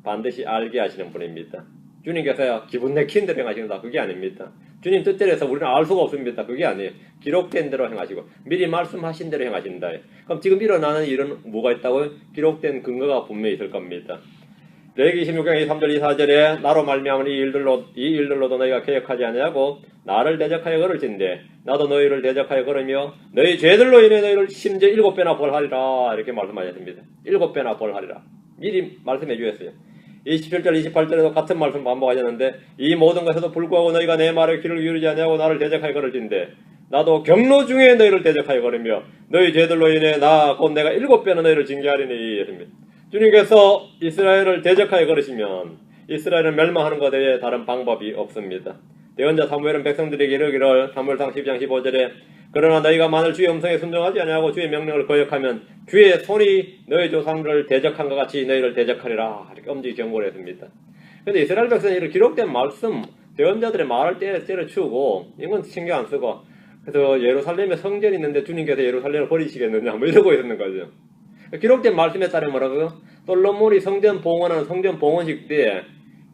반드시 알게 하시는 분입니다. 주님께서 기분 내키는 대로 행하신다. 그게 아닙니다. 주님 뜻대로 해서 우리는 알 수가 없습니다. 그게 아니에요. 기록된 대로 행하시고 미리 말씀하신 대로 행하신다. 그럼 지금 일어나는 일은 뭐가 있다고요? 기록된 근거가 분명히 있을 겁니다. 레위기 26장 23절 24절에 나로 말미암은 이 일들로도 너희가 계획하지 아니하고 나를 대적하여 걸을진대 나도 너희를 대적하여 걸으며 너희 죄들로 인해 너희를 심지어 7배나 벌하리라. 이렇게 말씀하셨습니다. 7배나 벌하리라. 미리 말씀해 주셨어요. 27절 28절에도 같은 말씀 반복하셨는데 이 모든 것에도 불구하고 너희가 내 말에 귀를 기울이지 아니하고 나를 대적하여 걸을진대 나도 경로 중에 너희를 대적하여 걸으며 너희 죄들로 인해 나 곧 내가 7배나 너희를 징계하리니 했습니다. 주님께서 이스라엘을 대적하여 걸으시면 이스라엘은 멸망하는 것에 대해 다른 방법이 없습니다. 대언자 사무엘은 백성들에게 이르기를 사무엘상 12장 15절에 그러나 너희가 만일 주의 음성에 순종하지 아니하고 주의 명령을 거역하면 주의 손이 너희 조상들을 대적한 것 같이 너희를 대적하리라. 이렇게 엄지히 경고를 했습니다. 그런데 이스라엘 백성이 이렇게 기록된 말씀 대언자들의 말을 때려치우고 이건 신경 안 쓰고 그래서 예루살렘에 성전이 있는데 주님께서 예루살렘을 버리시겠느냐 뭐 이러고 있는 거죠. 기록된 말씀에 따르면 뭐라고요? 솔로몬이 성전 봉헌하는 성전 봉헌식 때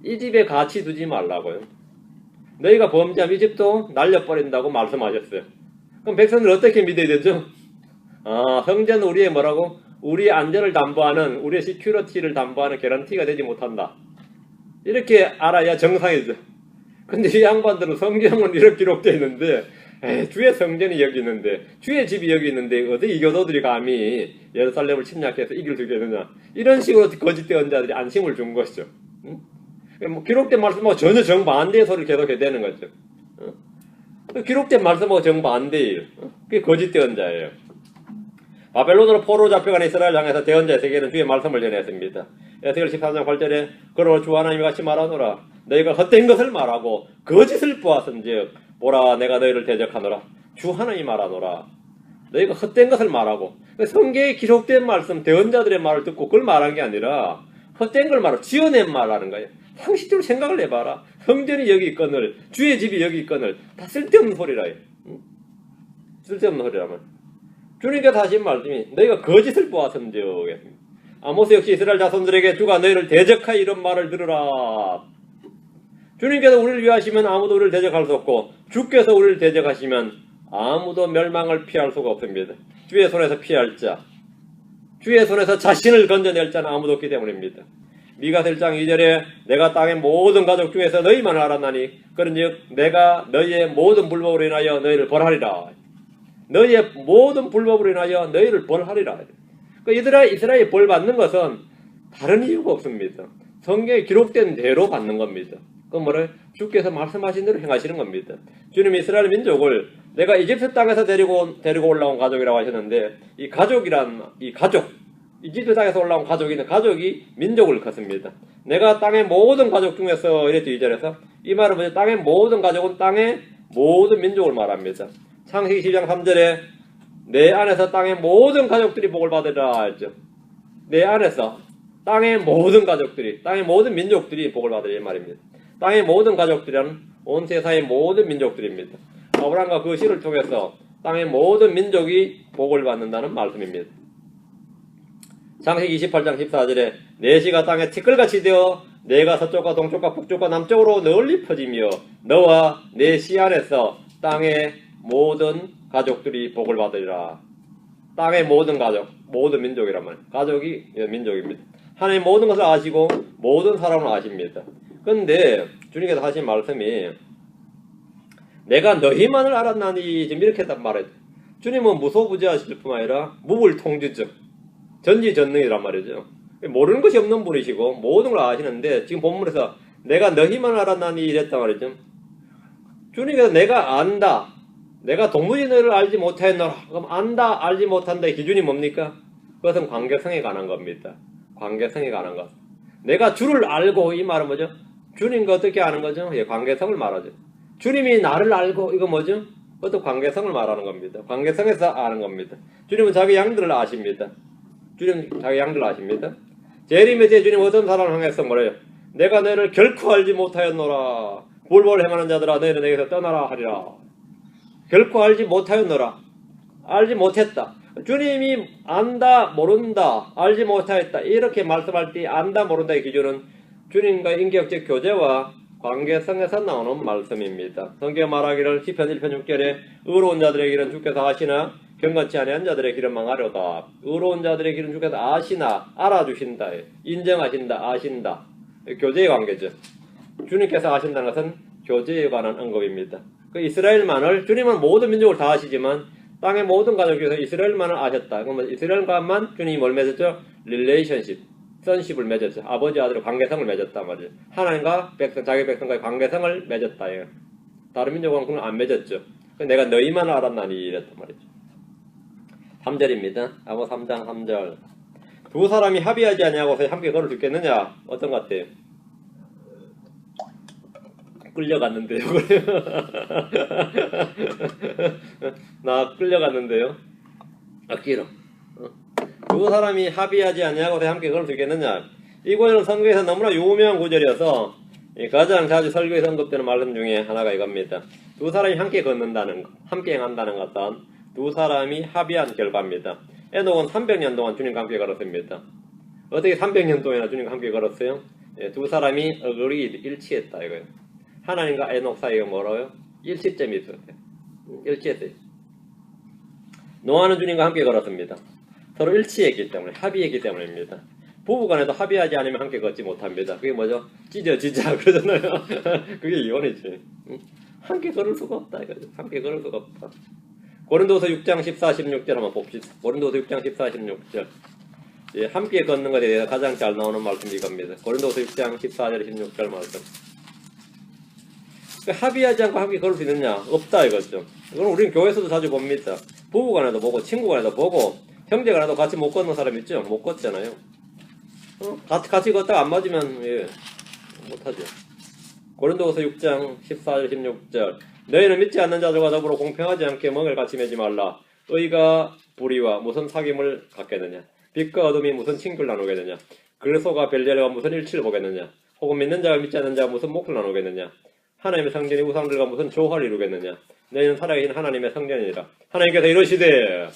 이 집에 같이 두지 말라고요. 너희가 범죄하면 이 집도 날려버린다고 말씀하셨어요. 그럼 백성들 어떻게 믿어야 되죠? 성전은 우리의 뭐라고? 우리의 안전을 담보하는 우리의 시큐리티를 담보하는 개런티가 되지 못한다. 이렇게 알아야 정상이죠. 근데 이 양반들은 성경은 이렇게 기록되어 있는데 주의 성전이 여기 있는데 주의 집이 여기 있는데 어디 이 교도들이 감히 예루살렘을 침략해서 이길 수 있겠느냐 이런 식으로 거짓된 자들이 안심을 준 것이죠. 뭐 기록된 말씀하고 전혀 정반대의 소리를 계속해야 되는 거죠. 기록된 말씀하고 정반대예요. 그게 거짓된 자예요. 바벨론으로 포로 잡혀간 이스라엘 향해서 대언자 에스겔은 주의 말씀을 전했습니다. 에스겔 13장 8절에 그러므로 주 하나님이 같이 말하노라. 너희가 헛된 것을 말하고 거짓을 보았은즉 보라 내가 너희를 대적하노라. 주 하나님이 말하노라. 너희가 헛된 것을 말하고 성경에 기록된 말씀 대언자들의 말을 듣고 그걸 말한 게 아니라 헛된 걸 말하고 지어낸 말하는 거예요. 상식적으로 생각을 해봐라. 성전이 여기 있거늘 주의 집이 여기 있거늘 다 쓸데없는 소리라. 쓸데없는 소리라면 주님께서 하신 말씀이 너희가 거짓을 보았음즉 아모스 역시 이스라엘 자손들에게 주가 너희를 대적하여 이런 말을 들으라. 주님께서 우리를 위하시면 아무도 우리를 대적할 수 없고 주께서 우리를 대적하시면 아무도 멸망을 피할 수가 없습니다. 주의 손에서 피할 자, 주의 손에서 자신을 건져낼 자는 아무도 없기 때문입니다. 미가서 1장 2절에 내가 땅의 모든 가족 중에서 너희만을 알았나니 그런즉 내가 너희의 모든 불법으로 인하여 너희를 벌하리라. 너희의 모든 불법으로 인하여 너희를 벌하리라. 그러니까 이스라엘이 벌 받는 것은 다른 이유가 없습니다. 성경에 기록된 대로 받는 겁니다. 그 뭐래? 주께서 말씀하신 대로 행하시는 겁니다. 주님이 이스라엘 민족을 내가 이집트 땅에서 데리고 올라온 가족이라고 하셨는데 이 가족 이집트 땅에서 올라온 가족이 민족을 컸습니다. 내가 땅의 모든 가족 중에서 이랬죠. 2절에서 이 말은 뭐죠? 땅의 모든 가족은 땅의 모든 민족을 말합니다. 창세기 10장 3절에 내 안에서 땅의 모든 가족들이 복을 받으리라 했죠. 내 안에서 땅의 모든 가족들이 땅의 모든 민족들이 복을 받으리라 말입니다. 땅의 모든 가족들은 온 세상의 모든 민족들입니다. 아브라함과 그 씨를 통해서 땅의 모든 민족이 복을 받는다는 말씀입니다. 창세기 28장 14절에 내 씨가 땅에 티끌같이 되어 내가 서쪽과 동쪽과 북쪽과 남쪽으로 널리 퍼지며 너와 내 씨 안에서 땅의 모든 가족들이 복을 받으리라. 땅의 모든 가족, 모든 민족이란 말이에요. 가족이 민족입니다. 하나님 모든 것을 아시고 모든 사람을 아십니다. 그런데 주님께서 하신 말씀이 내가 너희만을 알았나니 지금 이렇게 말했죠. 주님은 무소부지하실 뿐만 아니라 무불통주죠. 전지전능이란 말이죠. 모르는 것이 없는 분이시고 모든 걸 아시는데 지금 본문에서 내가 너희만을 알았나니 이랬단 말이죠. 주님께서 내가 안다. 내가 도무지 너를 알지 못하였노라. 그럼 안다, 알지 못한다의 기준이 뭡니까? 그것은 관계성에 관한 겁니다. 관계성에 관한 것. 내가 주를 알고 이 말은 뭐죠? 주님과 어떻게 아는 거죠? 예, 관계성을 말하죠. 주님이 나를 알고 이거 뭐죠? 그것도 관계성을 말하는 겁니다. 관계성에서 아는 겁니다. 주님은 자기 양들을 아십니다. 주님 자기 양들을 아십니다. 재림의 때 주님 어떤 사람을 향해서 뭐래요? 내가 너를 결코 알지 못하였노라. 불법을 행하는 자들아 너희는 내게서 떠나라 하리라. 결코 알지 못하였노라. 알지 못했다. 주님이 안다, 모른다, 알지 못하였다. 이렇게 말씀할 때 안다, 모른다의 기준은 주님과 인격적 교제와 관계성에서 나오는 말씀입니다. 성경 말하기를 시편 1편 6절에 의로운 자들의 길은 주께서 아시나 경건치 아니한 자들의 길은 망하려다. 의로운 자들의 길은 주께서 아시나 알아주신다. 인정하신다, 아신다. 교제의 관계죠. 주님께서 아신다는 것은 교제에 관한 언급입니다. 그 이스라엘만을 주님은 모든 민족을 다 아시지만 땅의 모든 가족 중에서 이스라엘만을 아셨다. 그러면 이스라엘과만 주님이 뭘 맺었죠? 릴레이션십, 선십을 맺었죠. 아버지 아들의 관계성을 맺었단 말이죠. 하나님과 백성, 자기 백성과의 관계성을 맺었다. 다른 민족은 그걸 안 맺었죠. 내가 너희만을 알았나니 이랬단 말이죠. 3절입니다. 아모 3장 3절. 두 사람이 합의하지 아니하고서 함께 걸을 수 있겠느냐? 어떤 것 같아요? 끌려갔는데요. 나 끌려갔는데요. 악기로. 두 사람이 합의하지 아니하고서 함께 걸을 수 있겠느냐? 이 구절은 성경에서 너무나 유명한 구절이어서 가장 자주 설교에서 언급되는 말씀 중에 하나가 이겁니다. 두 사람이 함께 걷는다는 것, 함께 행한다는 것은 두 사람이 합의한 결과입니다. 에녹은 300년 동안 주님과 함께 걸었습니다. 어떻게 300년 동안이나 주님과 함께 걸었어요? 두 사람이 agreed, 일치했다 이거예요. 하나님과 에녹 사이가 뭐라고요? 일치점이 있어요. 일치했어요. 노아는 주님과 함께 걸었습니다. 서로 일치했기 때문에, 합의했기 때문입니다. 부부간에도 합의하지 않으면 함께 걷지 못합니다. 그게 뭐죠? 찢어지자 그러잖아요. 그게 이혼이지. 함께 걸을 수가 없다 이거죠. 함께 걸을 수가 없다. 고린도서 6장 14, 16절 한번 봅시다. 고린도서 6장 14, 16절. 예, 함께 걷는 것에 대해서 가장 잘 나오는 말씀이 이겁니다. 고린도서 6장 14절, 16절 말씀. 합의하지 않고 함께 걸을 수 있느냐? 없다 이거죠. 이건 우리는 교회에서도 자주 봅니다. 부부간에도 보고 친구간에도 보고 형제가 나도 같이 못 걷는 사람 있죠? 못 걷잖아요. 같이 걷다가 안 맞으면 예, 못하죠. 고린도후서 6장 14절 16절 너희는 믿지 않는 자들과 더불어 공평하지 않게 멍을 같이 매지 말라. 의가 불의와 무슨 사귐을 갖겠느냐? 빛과 어둠이 무슨 친교를 나누겠느냐? 그리스도가 벨리알과 무슨 일치를 보겠느냐? 혹은 믿는 자와 믿지 않는 자가 무슨 몫을 나누겠느냐? 하나님의 성전이 우상들과 무슨 조화를 이루겠느냐? 너희는 살아계신 하나님의 성전이니라. 하나님께서 이러시되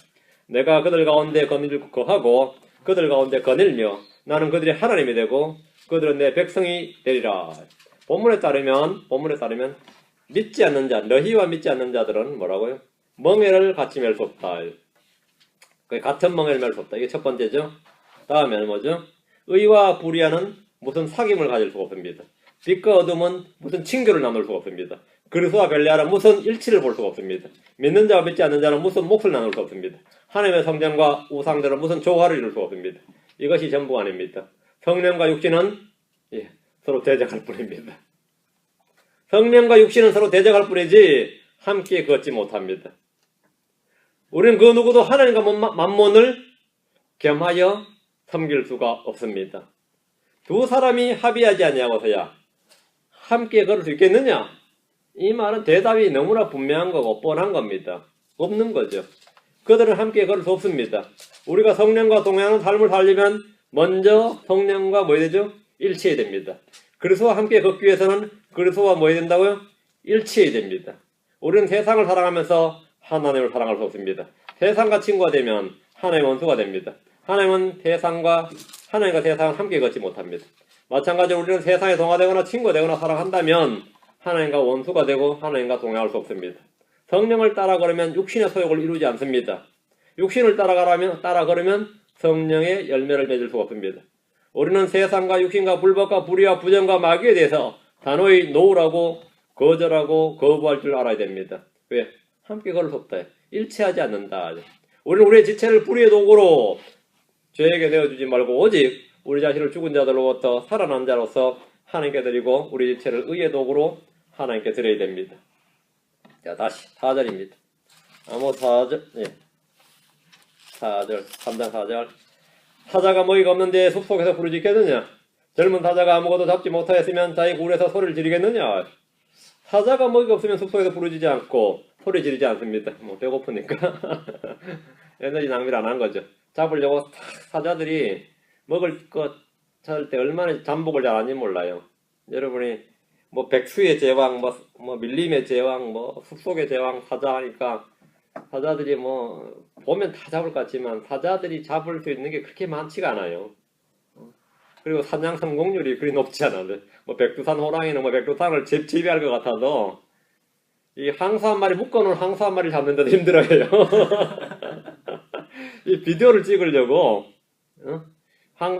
내가 그들 가운데 거하고 그들 가운데 거닐며 나는 그들의 하나님이 되고 그들은 내 백성이 되리라. 본문에 따르면 믿지 않는 자, 너희와 믿지 않는 자들은 뭐라고요? 멍에를 같이 맬 수 없다. 같은 멍에를 맬 수 없다. 이게 첫 번째죠. 다음에는 뭐죠? 의와 불의와는 무슨 사귐을 가질 수가 없습니다. 빛과 어둠은 무슨 친교를 나눌 수가 없습니다. 그리스도와 벨리알은 무슨 일치를 볼 수가 없습니다. 믿는 자와 믿지 않는 자는 무슨 몫을 나눌 수 없습니다. 하나님의 성전과 우상들은 무슨 조화를 이룰 수가 없습니다. 이것이 전부가 아닙니다. 성령과 육신은 서로 대적할 뿐입니다. 성령과 육신은 서로 대적할 뿐이지 함께 걷지 못합니다. 우리는 그 누구도 하나님과 만몬을 겸하여 섬길 수가 없습니다. 두 사람이 합의하지 아니하고서야 함께 걸을 수 있겠느냐? 이 말은 대답이 너무나 분명한 거고 뻔한 겁니다. 없는 거죠. 그들은 함께 걸을 수 없습니다. 우리가 성령과 동행하는 삶을 살려면 먼저 성령과 뭐 해야 되죠? 일치해야 됩니다. 그리스도와 함께 걷기 위해서는 그리스도와 뭐 해야 된다고요? 일치해야 됩니다. 우리는 세상을 사랑하면서 하나님을 사랑할 수 없습니다. 세상과 친구가 되면 하나님의 원수가 됩니다. 하나님과 세상은 함께 걷지 못합니다. 마찬가지로 우리는 세상에 동화되거나 친구가 되거나 사랑한다면 하나님과 원수가 되고 하나님과 동행할 수 없습니다. 성령을 따라 걸으면 육신의 소욕을 이루지 않습니다. 육신을 따라 걸으면 성령의 열매를 맺을 수가 없습니다. 우리는 세상과 육신과 불법과 불의와 부정과 마귀에 대해서 단호히 놓으라고 거절하고 거부할 줄 알아야 됩니다. 왜? 함께 걸을 수 없다. 일치하지 않는다. 우리는 우리의 지체를 불의의 도구로 죄에게 내어주지 말고 오직 우리 자신을 죽은 자들로부터 살아난 자로서 하나님께 드리고 우리 지체를 의의 도구로 하나님께 드려야 됩니다. 자, 다시 4절입니다. 아모스 4절, 3장 4절. 사자가 먹이가 없는데 숲속에서 부르짖겠느냐? 젊은 사자가 아무것도 잡지 못하였으면 자기 굴에서 소리를 지르겠느냐? 사자가 먹이가 없으면 숲속에서 부르짖지 않고 소리 지르지 않습니다. 뭐 배고프니까 에너지 낭비를 안 한 거죠. 잡으려고 사자들이 먹을 것 찾을 때 얼마나 잠복을 잘 하는지 몰라요. 여러분이 뭐 백수의 제왕, 뭐 밀림의 제왕, 뭐 숲속의 제왕 사자 하니까 사자들이 뭐 보면 다 잡을 것 같지만 사자들이 잡을 수 있는 게 그렇게 많지가 않아요. 그리고 사냥 성공률이 그리 높지 않아요. 뭐 백두산 호랑이는 뭐 백두산을 지배할 것 같아도 이 항소 한 마리 묶어놓은 항소 한 마리 잡는데도 힘들어요. 이 비디오를 찍으려고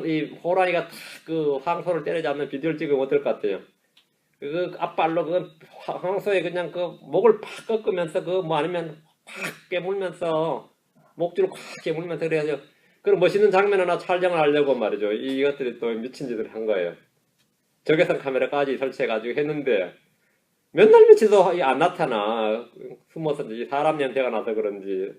이 호랑이가 그 항소를 때려잡는 비디오를 찍으면 어떨 것 같아요? 그 앞발로 그 항소에 그냥 그 목을 팍 꺾으면서 그 뭐 아니면 팍 깨물면서 목줄을 팍 깨물면서 그래야죠. 그런 멋있는 장면 하나 촬영을 하려고 말이죠. 이것들이 또 미친 짓을 한 거예요. 적외선 카메라까지 설치해가지고 했는데 몇 날 며칠도 안 나타나. 숨어서 사람 냄새가 나서 그런지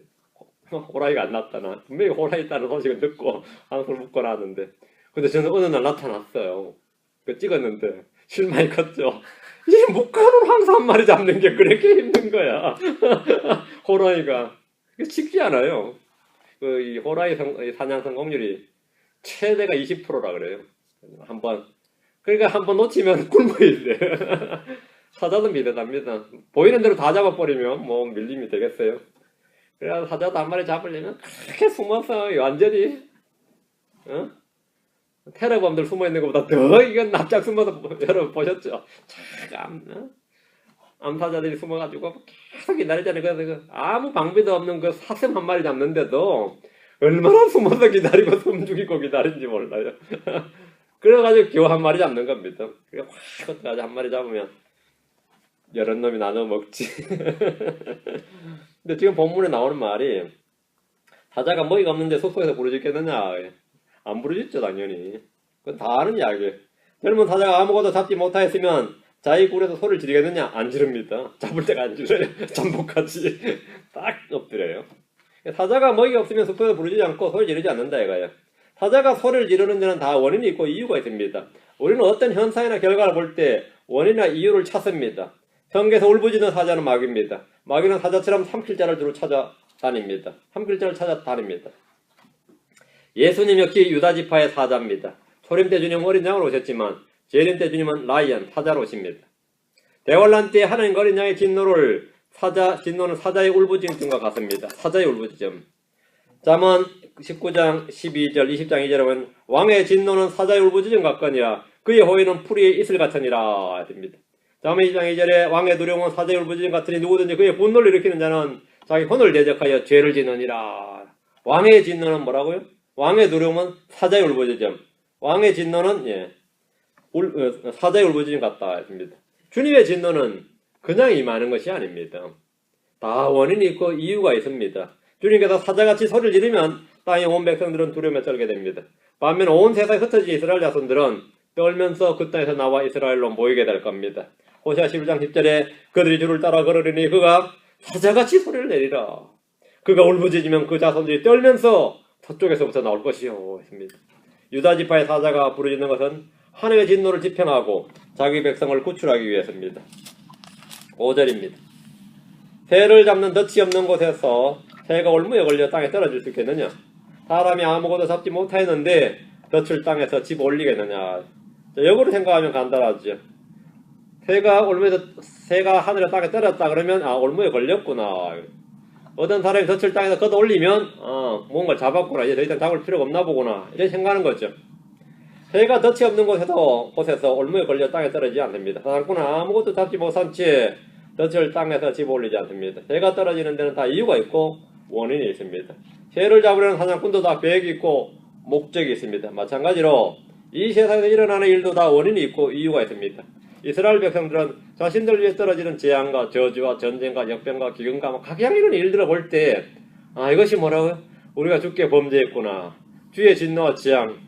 호랑이가 안 나타나. 분명히 호랑이 있다는 소식을 듣고 항소를 묶어놨는데 근데 저는 어느 날 나타났어요. 그 찍었는데 실망이 컸죠. 이 묶어놓은 항소 한 마리 잡는 게 그렇게 힘든 거야. 호랑이가 쉽지 않아요. 이 호랑이 사냥 성공률이 최대가 20%라 그래요. 그러니까 한번 놓치면 굶어야 돼. 사자도 비슷합니다. 보이는 대로 다 잡아버리면 뭐 밀림이 되겠어요. 그래서 사자도 한 마리 잡으려면 그렇게 숨어서 완전히 테러범들 숨어있는 것보다 더 이건 납작 숨어서 여러분 보셨죠? 참 암사자들이 숨어가지고 계속 기다리잖아요. 그래서 아무 방비도 없는 그 사슴 한 마리 잡는데도 얼마나 숨어서 기다리고 숨 죽이고 기다린지 몰라요. 그래가지고 겨우 한 마리 잡는 겁니다. 그래서 확 어떡하지 한 마리 잡으면 여러 놈이 나눠 먹지. 근데 지금 본문에 나오는 말이 사자가 먹이가 없는데 숲속에서 부르짖겠느냐? 안 부르짖죠 당연히. 그건 다 아는 이야기예요. 젊은 사자가 아무것도 잡지 못하였으면 자기 굴에서 소리를 지르겠느냐? 안 지릅니다. 잡을 때가 안 지르요. 잠복하지. 딱 엎드려요. 사자가 먹이 없으면 숲에서 부르지 않고 소리 지르지 않는다 이거예요. 사자가 소리를 지르는 데는 다 원인이 있고 이유가 있습니다. 우리는 어떤 현상이나 결과를 볼 때 원인이나 이유를 찾습니다. 성경에서 울부짖는 사자는 마귀입니다. 마귀는 사자처럼 삼킬자를 주로 찾아다닙니다. 삼킬자를 찾아다닙니다. 예수님 역시 유다지파의 사자입니다. 초림 때 주님은 어린 양으로 오셨지만 재림 때 주님은 라이언, 사자로 오십니다. 대환란 때 하나님과 어린 양의 진노는 사자의 울부짖음과 같습니다. 사자의 울부짖음. 잠언 19장 12절 20장 2절에 보면 왕의 진노는 사자의 울부짖음 같거니와 그의 호의는 풀이의 이슬 같으니라 됩니다. 잠언 20장 2절에 왕의 두려움은 사자의 울부짖음 같으니 누구든지 그의 분노를 일으키는 자는 자기 혼을 대적하여 죄를 짓느니라. 왕의 진노는 뭐라고요? 왕의 두려움은 사자의 울부짖음. 왕의 진노는 사자의 울부짖음 같다 했습니다. 주님의 진노는 그냥 임하는 것이 아닙니다. 다 원인이 있고 이유가 있습니다. 주님께서 사자같이 소리를 지르면 땅의 온 백성들은 두려움에 떨게 됩니다. 반면 온 세상에 흩어진 이스라엘 자손들은 떨면서 그 땅에서 나와 이스라엘로 모이게 될 겁니다. 호세아 11장 10절에 그들이 주를 따라 걸으리니 그가 사자같이 소리를 내리라. 그가 울부짖으면 그 자손들이 떨면서 서쪽에서부터 나올 것이요 했습니다. 유다지파의 사자가 부르짖는 것은 하나님의 진노를 지평하고 자기 백성을 구출하기 위해서입니다. 5절입니다. 새를 잡는 덫이 없는 곳에서 새가 올무에 걸려 땅에 떨어질 수 있겠느냐? 사람이 아무것도 잡지 못하였는데 덫을 땅에서 집어 올리겠느냐? 역으로 생각하면 간단하죠. 새가 하늘에 땅에 떨어졌다 그러면 올무에 걸렸구나. 어떤 사람이 덫을 땅에서 걷어 올리면 뭔가를 잡았구나. 이제 더 이상 잡을 필요가 없나 보구나. 이렇게 생각하는 거죠. 새가 덫이 없는 곳에서 올무에 걸려 땅에 떨어지지 않습니다. 사람꾼은 아무것도 잡지 못한 채 덫을 땅에서 집어 올리지 않습니다. 새가 떨어지는 데는 다 이유가 있고 원인이 있습니다. 새를 잡으려는 사냥꾼도 다 계획이 있고 목적이 있습니다. 마찬가지로 이 세상에서 일어나는 일도 다 원인이 있고 이유가 있습니다. 이스라엘 백성들은 자신들 위에 떨어지는 재앙과 저주와 전쟁과 역병과 기근과 각양 이런 일들을 볼 때 이것이 뭐라고요? 우리가 주께 범죄했구나. 주의 진노와 재앙,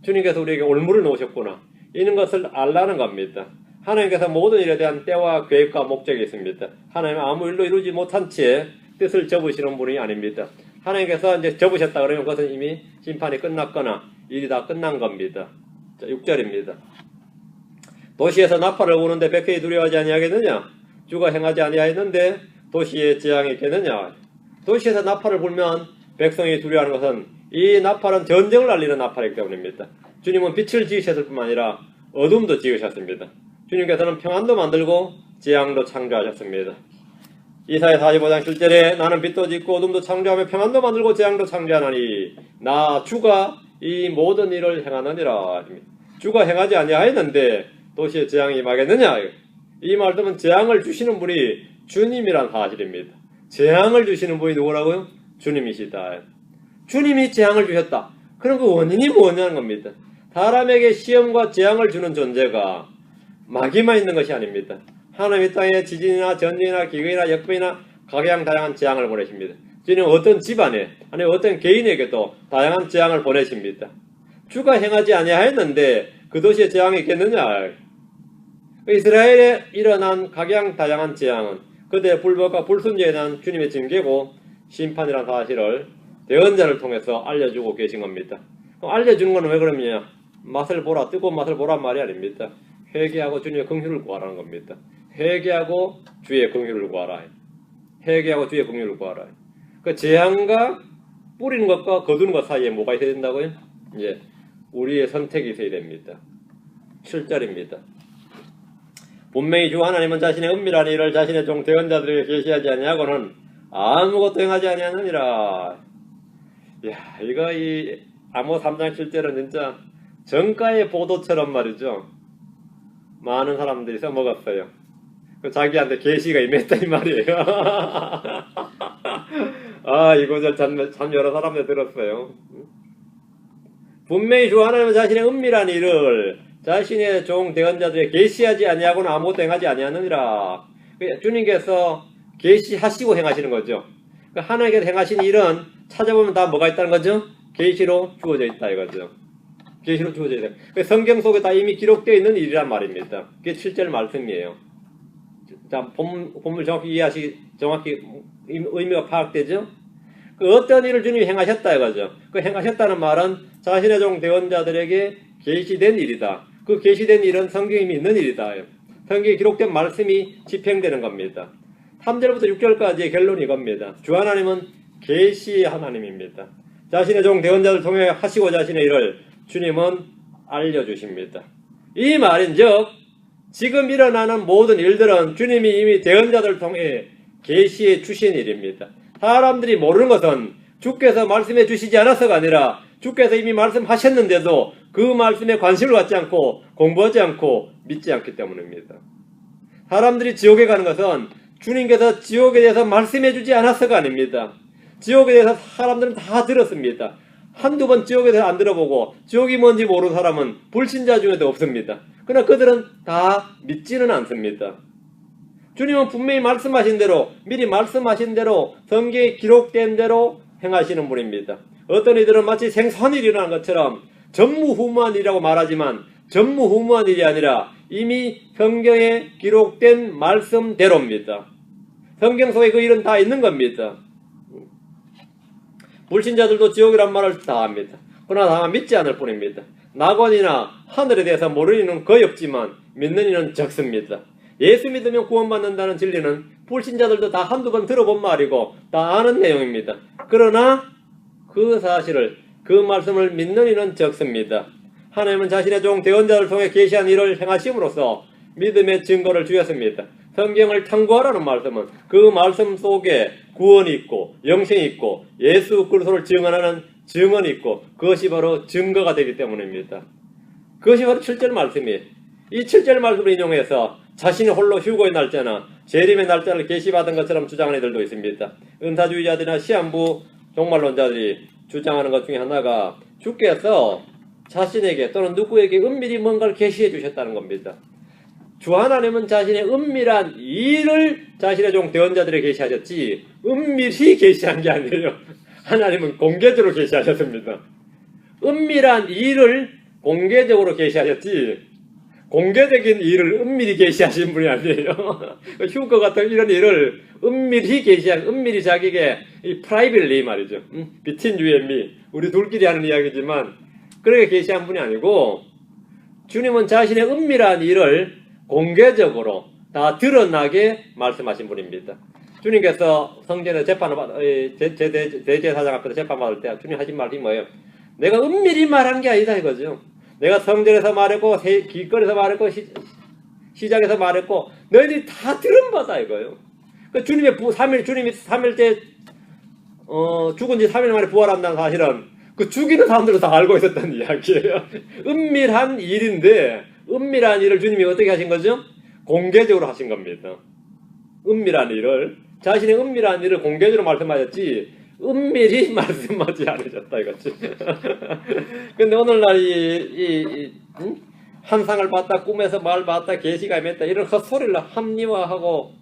주님께서 우리에게 올무를 놓으셨구나. 이런 것을 알라는 겁니다. 하나님께서 모든 일에 대한 때와 계획과 목적이 있습니다. 하나님은 아무 일도 이루지 못한 채 뜻을 접으시는 분이 아닙니다. 하나님께서 이제 접으셨다 그러면 그것은 이미 심판이 끝났거나 일이 다 끝난 겁니다. 자, 6절입니다. 도시에서 나팔을 부는데 백성이 두려워하지 아니하겠느냐? 주가 행하지 아니하였는데 도시에 재앙이 있겠느냐? 도시에서 나팔을 불면 백성이 두려워하는 것은 이 나팔은 전쟁을 알리는 나팔이기 때문입니다. 주님은 빛을 지으셨을 뿐만 아니라 어둠도 지으셨습니다. 주님께서는 평안도 만들고 재앙도 창조하셨습니다. 이사야 45장 7절에 나는 빛도 짓고 어둠도 창조하며 평안도 만들고 재앙도 창조하나니 나 주가 이 모든 일을 행하느니라. 주가 행하지 아니하였는데 도시에 재앙이 임하겠느냐? 이 말씀은 재앙을 주시는 분이 주님이란 사실입니다. 재앙을 주시는 분이 누구라고요? 주님이시다. 주님이 재앙을 주셨다. 그럼 그 원인이 뭐냐는 겁니다. 사람에게 시험과 재앙을 주는 존재가 마귀만 있는 것이 아닙니다. 하나님의 땅에 지진이나 전쟁이나 기근이나 역병이나 각양 다양한 재앙을 보내십니다. 주님은 어떤 집안에 아니면 어떤 개인에게도 다양한 재앙을 보내십니다. 주가 행하지 아니하였는데 그 도시에 재앙이 있겠느냐? 이스라엘에 일어난 각양 다양한 재앙은 그들의 불법과 불순종에 대한 주님의 징계고 심판이라는 사실을 대언자를 통해서 알려주고 계신 겁니다. 그럼 알려주는 건 왜 그러냐? 맛을 보라, 뜨거운 맛을 보란 말이 아닙니다. 회개하고 주님의 긍휼을 구하라는 겁니다. 회개하고 주의 긍휼을 구하라. 회개하고 주의 긍휼을 구하라. 그 재앙과 뿌리는 것과 거두는 것 사이에 뭐가 있어야 된다고요? 이제 우리의 선택이 있어야 됩니다. 7절입니다. 분명히 주 하나님은 자신의 은밀한 일을 자신의 종 대언자들에게 계시하지 아니하고는 아무것도 행하지 아니하느니라. 야, 이거 이 아모스 3장 7절은 진짜 정가의 보도처럼 말이죠. 많은 사람들이 써먹었어요. 자기한테 계시가 임했다 이 말이에요. 이 구절 참 여러 사람들 들었어요. 분명히 주 하나님은 자신의 은밀한 일을 자신의 종 대언자들에게 계시하지 아니하고는 아무것도 행하지 아니하느니라. 주님께서 계시하시고 행하시는 거죠. 하나님께서 행하신 일은 찾아보면 다 뭐가 있다는 거죠? 계시로 주어져 있다 이거죠. 계시로 주어져 있다. 성경 속에 다 이미 기록되어 있는 일이란 말입니다. 그게 7절 말씀이에요. 자, 본문 정확히 이해하시, 정확히 의미가 파악되죠? 그 어떤 일을 주님이 행하셨다 이거죠. 그 행하셨다는 말은 자신의 종 대언자들에게 계시된 일이다. 그 계시된 일은 성경에 있는 일이다. 성경에 기록된 말씀이 집행되는 겁니다. 3절부터 6절까지의 결론이 이겁니다. 주 하나님은 계시의 하나님입니다. 자신의 종 대언자를 통해 하시고자 하시는 일을 주님은 알려주십니다. 이 말인즉 지금 일어나는 모든 일들은 주님이 이미 대언자들을 통해 계시해 주신 일입니다. 사람들이 모르는 것은 주께서 말씀해 주시지 않아서가 아니라 주께서 이미 말씀하셨는데도 그 말씀에 관심을 갖지 않고 공부하지 않고 믿지 않기 때문입니다. 사람들이 지옥에 가는 것은 주님께서 지옥에 대해서 말씀해 주지 않아서가 아닙니다. 지옥에 대해서 사람들은 다 들었습니다. 한두 번 지옥에 대해서 안 들어보고 지옥이 뭔지 모르는 사람은 불신자 중에도 없습니다. 그러나 그들은 다 믿지는 않습니다. 주님은 분명히 말씀하신 대로, 미리 말씀하신 대로, 성경에 기록된 대로 행하시는 분입니다. 어떤 이들은 마치 생소한 일이 일어난 것처럼 전무후무한 일이라고 말하지만 전무후무한 일이 아니라 이미 성경에 기록된 말씀대로입니다. 성경 속에 그 일은 다 있는 겁니다. 불신자들도 지옥이란 말을 다 합니다. 그러나 다만 믿지 않을 뿐입니다. 낙원이나 하늘에 대해서 모르는 이는 거의 없지만 믿는 이는 적습니다. 예수 믿으면 구원받는다는 진리는 불신자들도 다 한두 번 들어본 말이고 다 아는 내용입니다. 그러나 그 사실을, 그 말씀을 믿는 이는 적습니다. 하나님은 자신의 종 대언자를 통해 계시한 일을 행하심으로써 믿음의 증거를 주셨습니다. 성경을 탐구하라는 말씀은 그 말씀 속에 구원이 있고 영생이 있고 예수 그리스도를 증언하는 증언이 있고 그것이 바로 증거가 되기 때문입니다. 그것이 바로 7절 말씀이에요. 이 7절 말씀을 인용해서 자신이 홀로 휴거의 날짜나 재림의 날짜를 계시받은 것처럼 주장하는 이들도 있습니다. 은사주의자들이나 시한부 종말론자들이 주장하는 것 중에 하나가 주께서 자신에게 또는 누구에게 은밀히 뭔가를 계시해 주셨다는 겁니다. 주 하나님은 자신의 은밀한 일을 자신의 종 대언자들에게 계시하셨지 은밀히 계시한 게 아니에요. 하나님은 공개적으로 계시하셨습니다. 은밀한 일을 공개적으로 계시하셨지 공개적인 일을 은밀히 계시하신 분이 아니에요. 휴거 같은 이런 일을 은밀히 계시한, 은밀히 자기에게 이 프라이빗리 말이죠. between you and me. 우리 둘끼리 하는 이야기지만 그렇게 계시한 분이 아니고 주님은 자신의 은밀한 일을 공개적으로 다 드러나게 말씀하신 분입니다. 주님께서 성전에 재판을 대제사장 앞에서 재판받을 때 주님 하신 말이 뭐예요? 내가 은밀히 말한 게 아니다 이거죠. 내가 성전에서 말했고 길거리에서 말했고 시장에서 말했고 너희들이 다 들은 바다 이거예요. 그 주님이 3일째 죽은 지 3일 만에 부활한다는 사실은 그 죽이는 사람들도 다 알고 있었다는 이야기예요. 은밀한 일인데 은밀한 일을 주님이 어떻게 하신 거죠? 공개적으로 하신 겁니다. 은밀한 일을 자신의 은밀한 일을 공개적으로 말씀하셨지 은밀히 말씀하지 않으셨다 이거지. 근데 오늘날 환상을 봤다, 꿈에서 말 봤다, 계시가 임했다 이런 헛소리를 합리화하고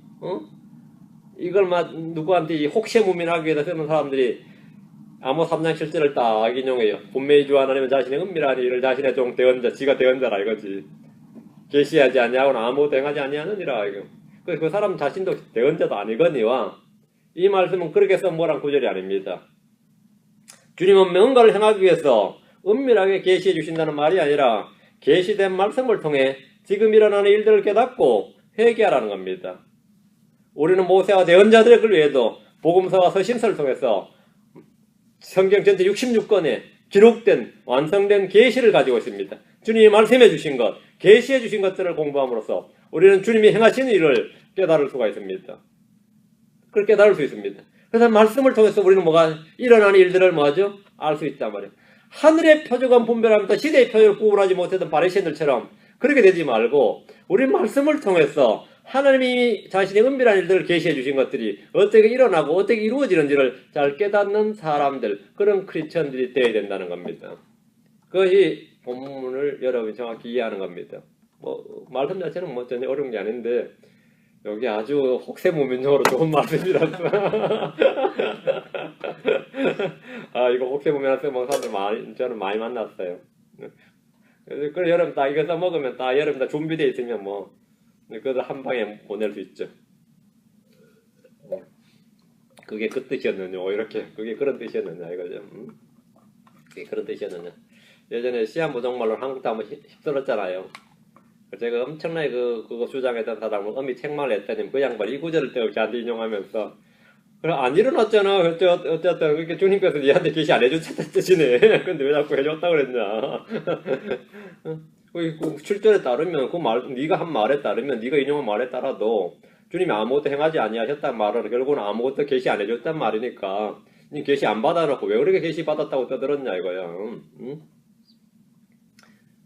이걸 막 누구한테 혹세무민하기 위해서 쓰는 사람들이 아모스 3장 7절을 딱 인용해요. 분명히 주 하나님은 자신의 은밀한 일을 자신의 종 대언자, 지가 대언자라 이거지. 계시하지 아니하고는 아무것도 행하지 아니하느니라 이거. 그 사람 자신도 대언자도 아니거니와 이 말씀은 그렇게 써먹으란 구절이 아닙니다. 주님은 뭔가를 행하기 위해서 은밀하게 계시해 주신다는 말이 아니라 계시된 말씀을 통해 지금 일어나는 일들을 깨닫고 회개하라는 겁니다. 우리는 모세와 대언자들의 글 외에도 복음서와 서신서를 통해서 성경 전체 66권에 기록된 완성된 계시를 가지고 있습니다. 주님이 말씀해 주신 것, 계시해 주신 것들을 공부함으로써 우리는 주님이 행하신 일을 깨달을 수가 있습니다. 그걸 깨달을 수 있습니다. 그래서 말씀을 통해서 우리는 뭐가 일어나는 일들을 뭐하죠? 알 수 있단 말이에요. 하늘의 표적은 분별하면서 시대의 표적을 구분하지 못했던 바리새인들처럼 그렇게 되지 말고 우리 말씀을 통해서 하나님이 자신의 은밀한 일들을 계시해 주신 것들이 어떻게 일어나고 어떻게 이루어지는지를 잘 깨닫는 사람들, 그런 크리스천들이 되어야 된다는 겁니다. 그것이 본문을 여러분이 정확히 이해하는 겁니다. 말씀 자체는 전혀 어려운 게 아닌데 여기 아주 혹세무민적으로 좋은 말씀이라서 이거 혹세무민한 사람들 저는 많이 만났어요. 그래서 여러분 다 이거 써먹으면 다 여러분 다 준비되어 있으면 그것도 한 방에 보낼 수 있죠. 그게 그 뜻이었느냐 이렇게 그게 그런 뜻이었느냐 이거죠. 그게 그런 뜻이었느냐. 예전에 시한부정말로 한국도 한번 휩쓸었잖아요. 제가 엄청나게 그거 주장했던 사람을 엄히 책망을 했더니 그 양반 이 구절을 또 저한테 인용하면서 그래 안 일어났잖아. 어쨌든 그렇게 주님께서 니한테 계시 안 해줬다는 뜻이네. 근데 왜 자꾸 해줬다 그랬냐. 그 출전에 따르면 그 말 네가 한 말에 따르면 네가 인용한 말에 따라도 주님이 아무것도 행하지 아니하셨단 말은 결국은 아무것도 계시 안 해줬단 말이니까 니 계시 안 받아놓고 왜 그렇게 계시 받았다고 떠들었냐 이거야. 응?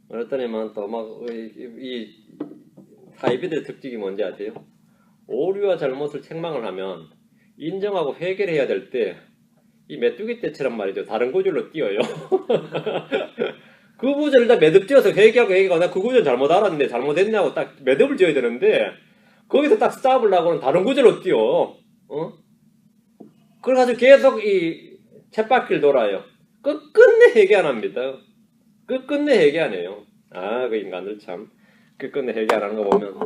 그랬더니만 또 막 이 사이비들의 특징이 뭔지 아세요? 오류와 잘못을 책망을 하면 인정하고 해결해야 될 때 이 메뚜기 떼처럼 말이죠. 다른 구절로 띄어요. 그 구절을 다 매듭 지어서 회개하고 나 그 구절 잘못 알았는데 잘못했냐고 딱 매듭을 지어야 되는데 거기서 딱 스탑을하고는 다른 구절로 띄어. 그래가지고 계속 이 쳇바퀴를 돌아요. 끝내 회개 안 합니다. 끝내 회개 안 해요. 그 인간들 참 끝내 회개 안 하는 거 보면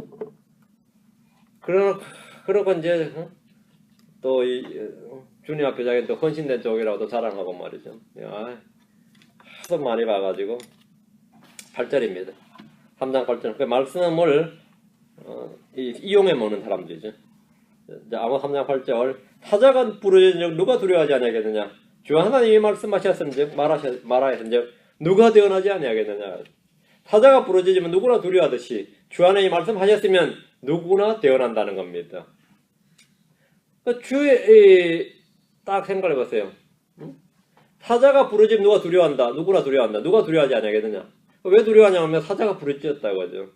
그러고 이제 또 이 주님 앞에 자기는 또 헌신된 쪽이라고도 자랑하고 말이죠. 하도 많이 봐가지고 8절입니다. 3장 8절. 그 말씀을 이용해 먹는 사람들이죠. 아마 3장 8절. 타자가 부르짖은즉 누가 두려워하지 아니하겠느냐. 주 하나님이 말씀하셨은즉 말하였은즉 누가 대언하지 아니하겠느냐. 타자가 부르짖으면 누구나 두려워하듯이 주 하나님이 말씀하셨으면 누구나 대언한다는 겁니다. 주의 딱 생각해 보세요. 사자가 부르짖으면 누가 두려워한다. 누구나 두려워한다. 누가 두려워하지 않냐겠느냐. 왜 두려워하냐면 사자가 부르짖었다 이거죠.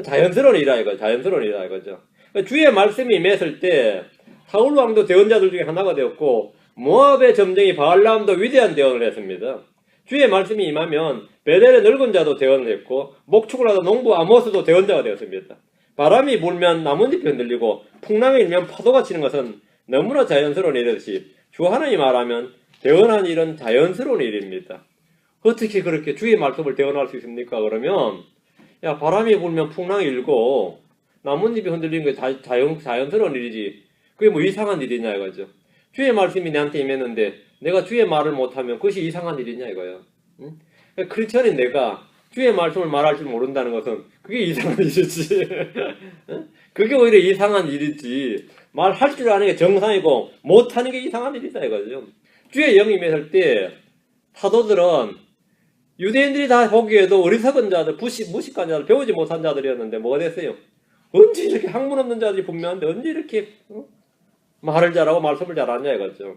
자연스러운 일이라 이거죠. 자연스러운 일이라 이거죠. 주의 말씀이 임했을 때 사울 왕도 대언자들 중에 하나가 되었고 모압의 점쟁이 바알람도 위대한 대언을 했습니다. 주의 말씀이 임하면 베델의 늙은 자도 대언을 했고 목축을 하던 농부 아모스도 대언자가 되었습니다. 바람이 불면 나뭇잎이 흔들리고 풍랑이 일면 파도가 치는 것은 너무나 자연스러운 일이듯이 주 하나님이 말하면 대언한 일은 자연스러운 일입니다. 어떻게 그렇게 주의 말씀을 대언할 수 있습니까? 그러면 바람이 불면 풍랑이 일고 나뭇잎이 흔들리는 게 자연스러운 일이지 그게 뭐 이상한 일이냐 이거죠. 주의 말씀이 내한테 임했는데 내가 주의 말을 못하면 그것이 이상한 일이냐 이거예요. 응? 크리스천인 내가 주의 말씀을 말할 줄 모른다는 것은 그게 이상한 일이지. 그게 오히려 이상한 일이지. 말할 줄 아는 게 정상이고 못하는 게 이상한 일이다 이거죠. 주의 영이 임했을 때 사도들은 유대인들이 다 보기에도 어리석은 자들, 무식한 자들, 배우지 못한 자들이었는데 뭐가 됐어요? 언제 이렇게 학문 없는 자들이 분명한데 언제 이렇게 말을 잘하고 말씀을 잘하냐 이거죠.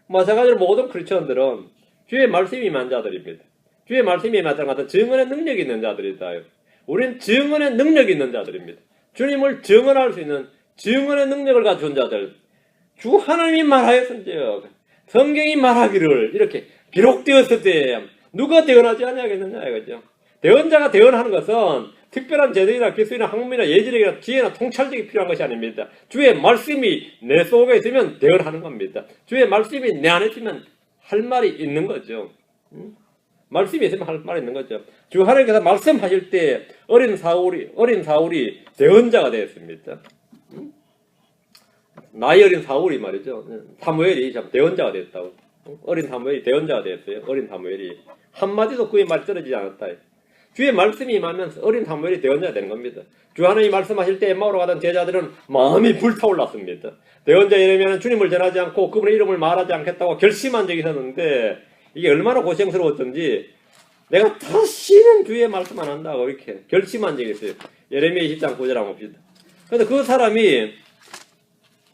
마찬가지로 모든 크리스천들은 주의 말씀이 임한 자들입니다. 주의 말씀이 임한 같은 증언의 능력이 있는 자들이다. 우리는 증언의 능력이 있는 자들입니다. 주님을 증언할 수 있는 증언의 능력을 가진 자들. 주 하나님이 말하였은즉 성경이 말하기를 이렇게 기록되었을 때 누가 대언하지 아니하겠느냐 이거죠. 대언자가 대언하는 것은 특별한 재능이나 기술이나 학문이나 예지력이나 지혜나 통찰력이 필요한 것이 아닙니다. 주의 말씀이 내 속에 있으면 대언하는 겁니다. 주의 말씀이 내 안에 있으면 할 말이 있는 거죠. 말씀이 있으면 할 말이 있는 거죠. 주 하나님께서 말씀하실 때 어린 사울이 대언자가 되었습니다. 나이 어린 사울이 말이죠. 사무엘이 대언자가 됐다고. 어린 사무엘이 대언자가 되었어요. 어린 사무엘이 한마디도 그의 말이 떨어지지 않았다. 주의 말씀이 임하면서 어린 사무엘이 대언자가 되는 겁니다. 주 하나님이 말씀하실 때 엠마오로 가던 제자들은 마음이 불타올랐습니다. 대언자 예레미야는 주님을 전하지 않고 그분의 이름을 말하지 않겠다고 결심한 적이 있었는데 이게 얼마나 고생스러웠던지 내가 다시는 주의 말씀 안 한다고 이렇게 결심한 적이 있어요. 예레미야 20장 9절 한번 봅시다. 그런데 그 사람이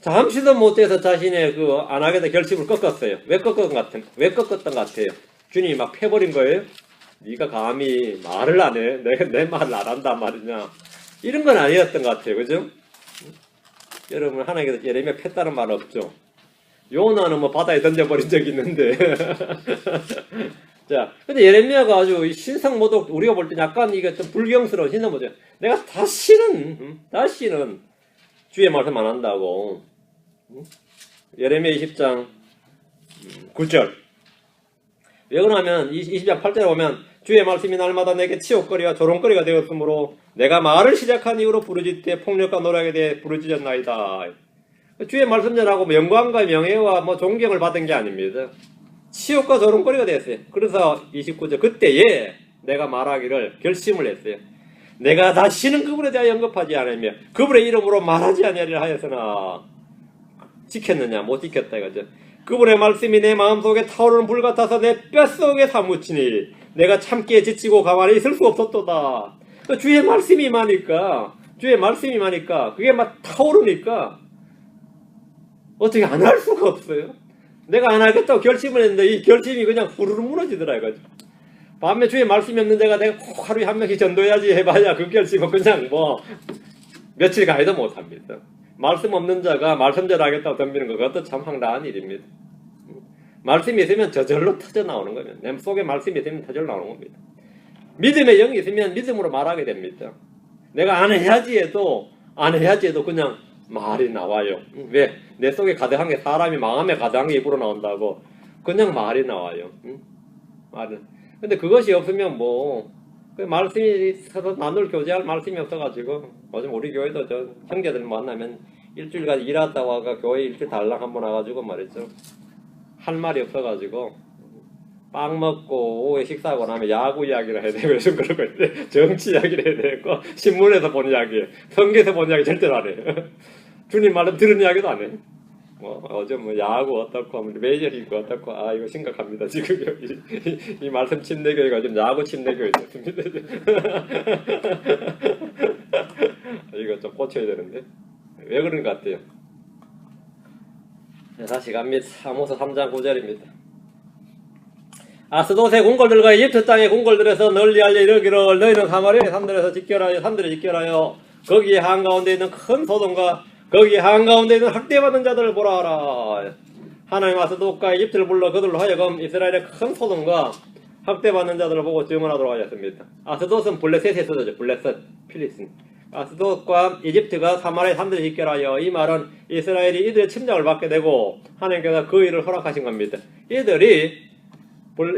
잠시도 못해서 자신의 안 하겠다 결심을 꺾었어요. 왜 꺾었던 것 같아요? 주님이 막 패버린 거예요? 네가 감히 말을 안 해? 내가 내 말을 안 한단 말이냐? 이런 건 아니었던 것 같아요. 그죠? 여러분 하나님께서 예레미야 팼다는 말 없죠? 요나는 뭐 바다에 던져버린 적이 있는데 자, 근데 예레미야가 아주 신성모독 우리가 볼 때 약간 이게 좀 불경스러운 신성모독. 내가 다시는 주의 말씀 안 한다고. 예레미야 20장 9절. 왜 그러냐면 20장 8절에 보면 주의 말씀이 날마다 내게 치욕거리와 조롱거리가 되었으므로 내가 말을 시작한 이후로 부르짖되 폭력과 노력에 대해 부르짖었나이다. 주의 말씀 전하고 뭐 영광과 명예와 뭐 존경을 받은 게 아닙니다. 치욕과 조롱거리가 됐어요. 그래서 29절 그때에 내가 말하기를 결심을 했어요. 내가 다시는 그분에 대하여 언급하지 않으며 그분의 이름으로 말하지 아니하리라 하였으나 지켰느냐? 못 지켰다 이거죠. 그분의 말씀이 내 마음속에 타오르는 불 같아서 내 뼛속에 사무치니 내가 참기에 지치고 가만히 있을 수 없었도다. 주의 말씀이 많으니까 그게 막 타오르니까 어떻게 안 할 수가 없어요. 내가 안 하겠다고 결심을 했는데 이 결심이 그냥 후루룩 무너지더라 이거죠. 밤에 주의 말씀이 없는 데가 내가 꼭 하루에 한 명씩 전도해야지 해봐야 그 결심은 그냥 뭐 며칠 가해도 못합니다. 말씀 없는 자가 말씀 전하겠다고 덤비는 그것도 참 황당한 일입니다. 말씀이 있으면 저절로 터져 나오는 거예요. 내 속에 말씀이 있으면 터져 나오는 겁니다. 믿음의 영이 있으면 믿음으로 말하게 됩니다. 내가 안 해야지 해도 그냥 말이 나와요. 왜? 내 속에 가득한 게 사람이 마음에 가득한 게 입으로 나온다고 그냥 말이 나와요. 말은. 근데 그것이 없으면 뭐 그 말씀이 서로 나눌 교제할 말씀이 없어가지고 요즘 우리 교회도 저 형제들 만나면 일주일간 일하다 와가 교회 일주일 달랑 한번 와가지고 말이죠. 할 말이 없어가지고 빵 먹고 오후에 식사하고 나면 야구 이야기를 해야 되고 요즘 그러고 있는데 정치 이야기를 해야 되고 신문에서 본 이야기 성경에서 본 이야기 절대로 안 해. 주님 말은 들은 이야기도 안 해. 뭐 어제 뭐 야구 어떻고 메이저리그 어떻고 이거 심각합니다. 지금 이 말씀 침례교회가 지금 야구 침례교회 됐습니다. 이거 좀 고쳐야 되는데 왜 그런 것 같아요. 다시 갑니다. 아모스 3장 9절입니다. 아스돗의 궁궐들과 이집트 땅의 궁궐들에서 널리 알려 이르기를 너희는 사마리아의 산들에서 직결하여 거기에 한가운데 있는 큰 소돔과 거기 한가운데 있는 학대받은 자들을 보라 하라. 하나님 아스돗과 이집트를 불러 그들로 하여금 이스라엘의 큰 소돔과 학대받는 자들을 보고 증언하도록 하였습니다. 아스돗은 블레셋의 수도죠. 블레셋, 필리스틴. 아스돗과 이집트가 사마리아의 산들을 직결하여 이 말은 이스라엘이 이들의 침략을 받게 되고 하나님께서 그 일을 허락하신 겁니다. 이들이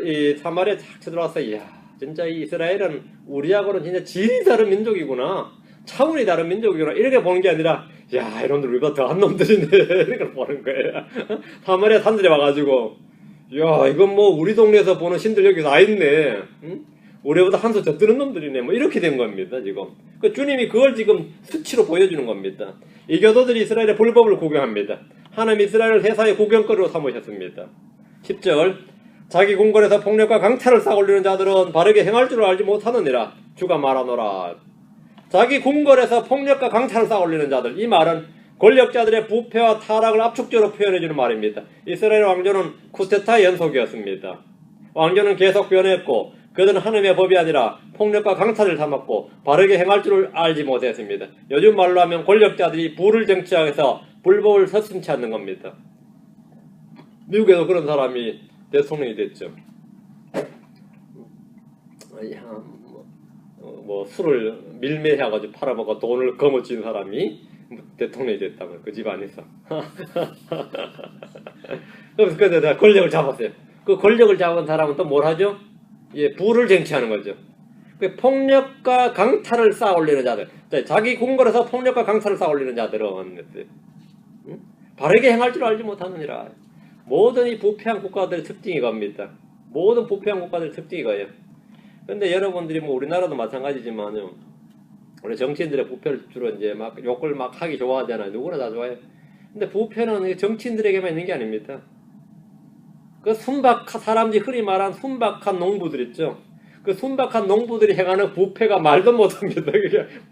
이 사마리아에 착 쳐들어와서 이야 진짜 이 이스라엘은 우리하고는 진짜 질이 다른 민족이구나. 차원이 다른 민족이구나. 이렇게 보는 게 아니라 야 이놈들 우리보다 더한 놈들이네 이렇게 보는 거예요. 사마리아 산들에 와가지고 야 이건 뭐 우리 동네에서 보는 신들 여기 다 있네. 응? 우리보다 한 수 더 뜨는 놈들이네. 뭐 이렇게 된 겁니다 지금. 그 주님이 그걸 지금 수치로 보여주는 겁니다. 이 교도들이 이스라엘의 불법을 구경합니다. 하나님 이스라엘을 회사의 구경거리로 삼으셨습니다. 10절 자기 궁궐에서 폭력과 강탈을 쌓아올리는 자들은 바르게 행할 줄 알지 못하느니라 주가 말하노라. 자기 궁궐에서 폭력과 강탈을 쌓아올리는 자들, 이 말은 권력자들의 부패와 타락을 압축적으로 표현해주는 말입니다. 이스라엘 왕조는 쿠데타의 연속이었습니다. 왕조는 계속 변했고 그들은 하나님의 법이 아니라 폭력과 강탈을 삼았고 바르게 행할 줄 알지 못했습니다. 요즘 말로 하면 권력자들이 부를 정치하여서 불법을 서슴지 않는 겁니다. 미국에도 그런 사람이 대통령이 됐죠. 뭐 술을 밀매해가지고 팔아먹고 돈을 거머쥔 사람이 대통령이 됐다면 그 집안에서. 그래서 그때 권력을 잡았어요. 그 권력을 잡은 사람은 또 뭘 하죠? 예, 부를 쟁취하는 거죠. 그 폭력과 강탈을 쌓아올리는 자들, 자기 궁궐에서 폭력과 강탈을 쌓아올리는 자들은 바르게 행할 줄 알지 못하느니라. 모든 이 부패한 국가들의 특징이 겁니다. 모든 부패한 국가들의 특징이 거예요. 근데 여러분들이 뭐 우리나라도 마찬가지지만요. 우리 정치인들의 부패를 주로 이제 막 욕을 막 하기 좋아하잖아요. 누구나 다 좋아해요. 근데 부패는 정치인들에게만 있는 게 아닙니다. 그 사람들이 흔히 말한 순박한 농부들 있죠. 그 순박한 농부들이 행하는 부패가 말도 못합니다.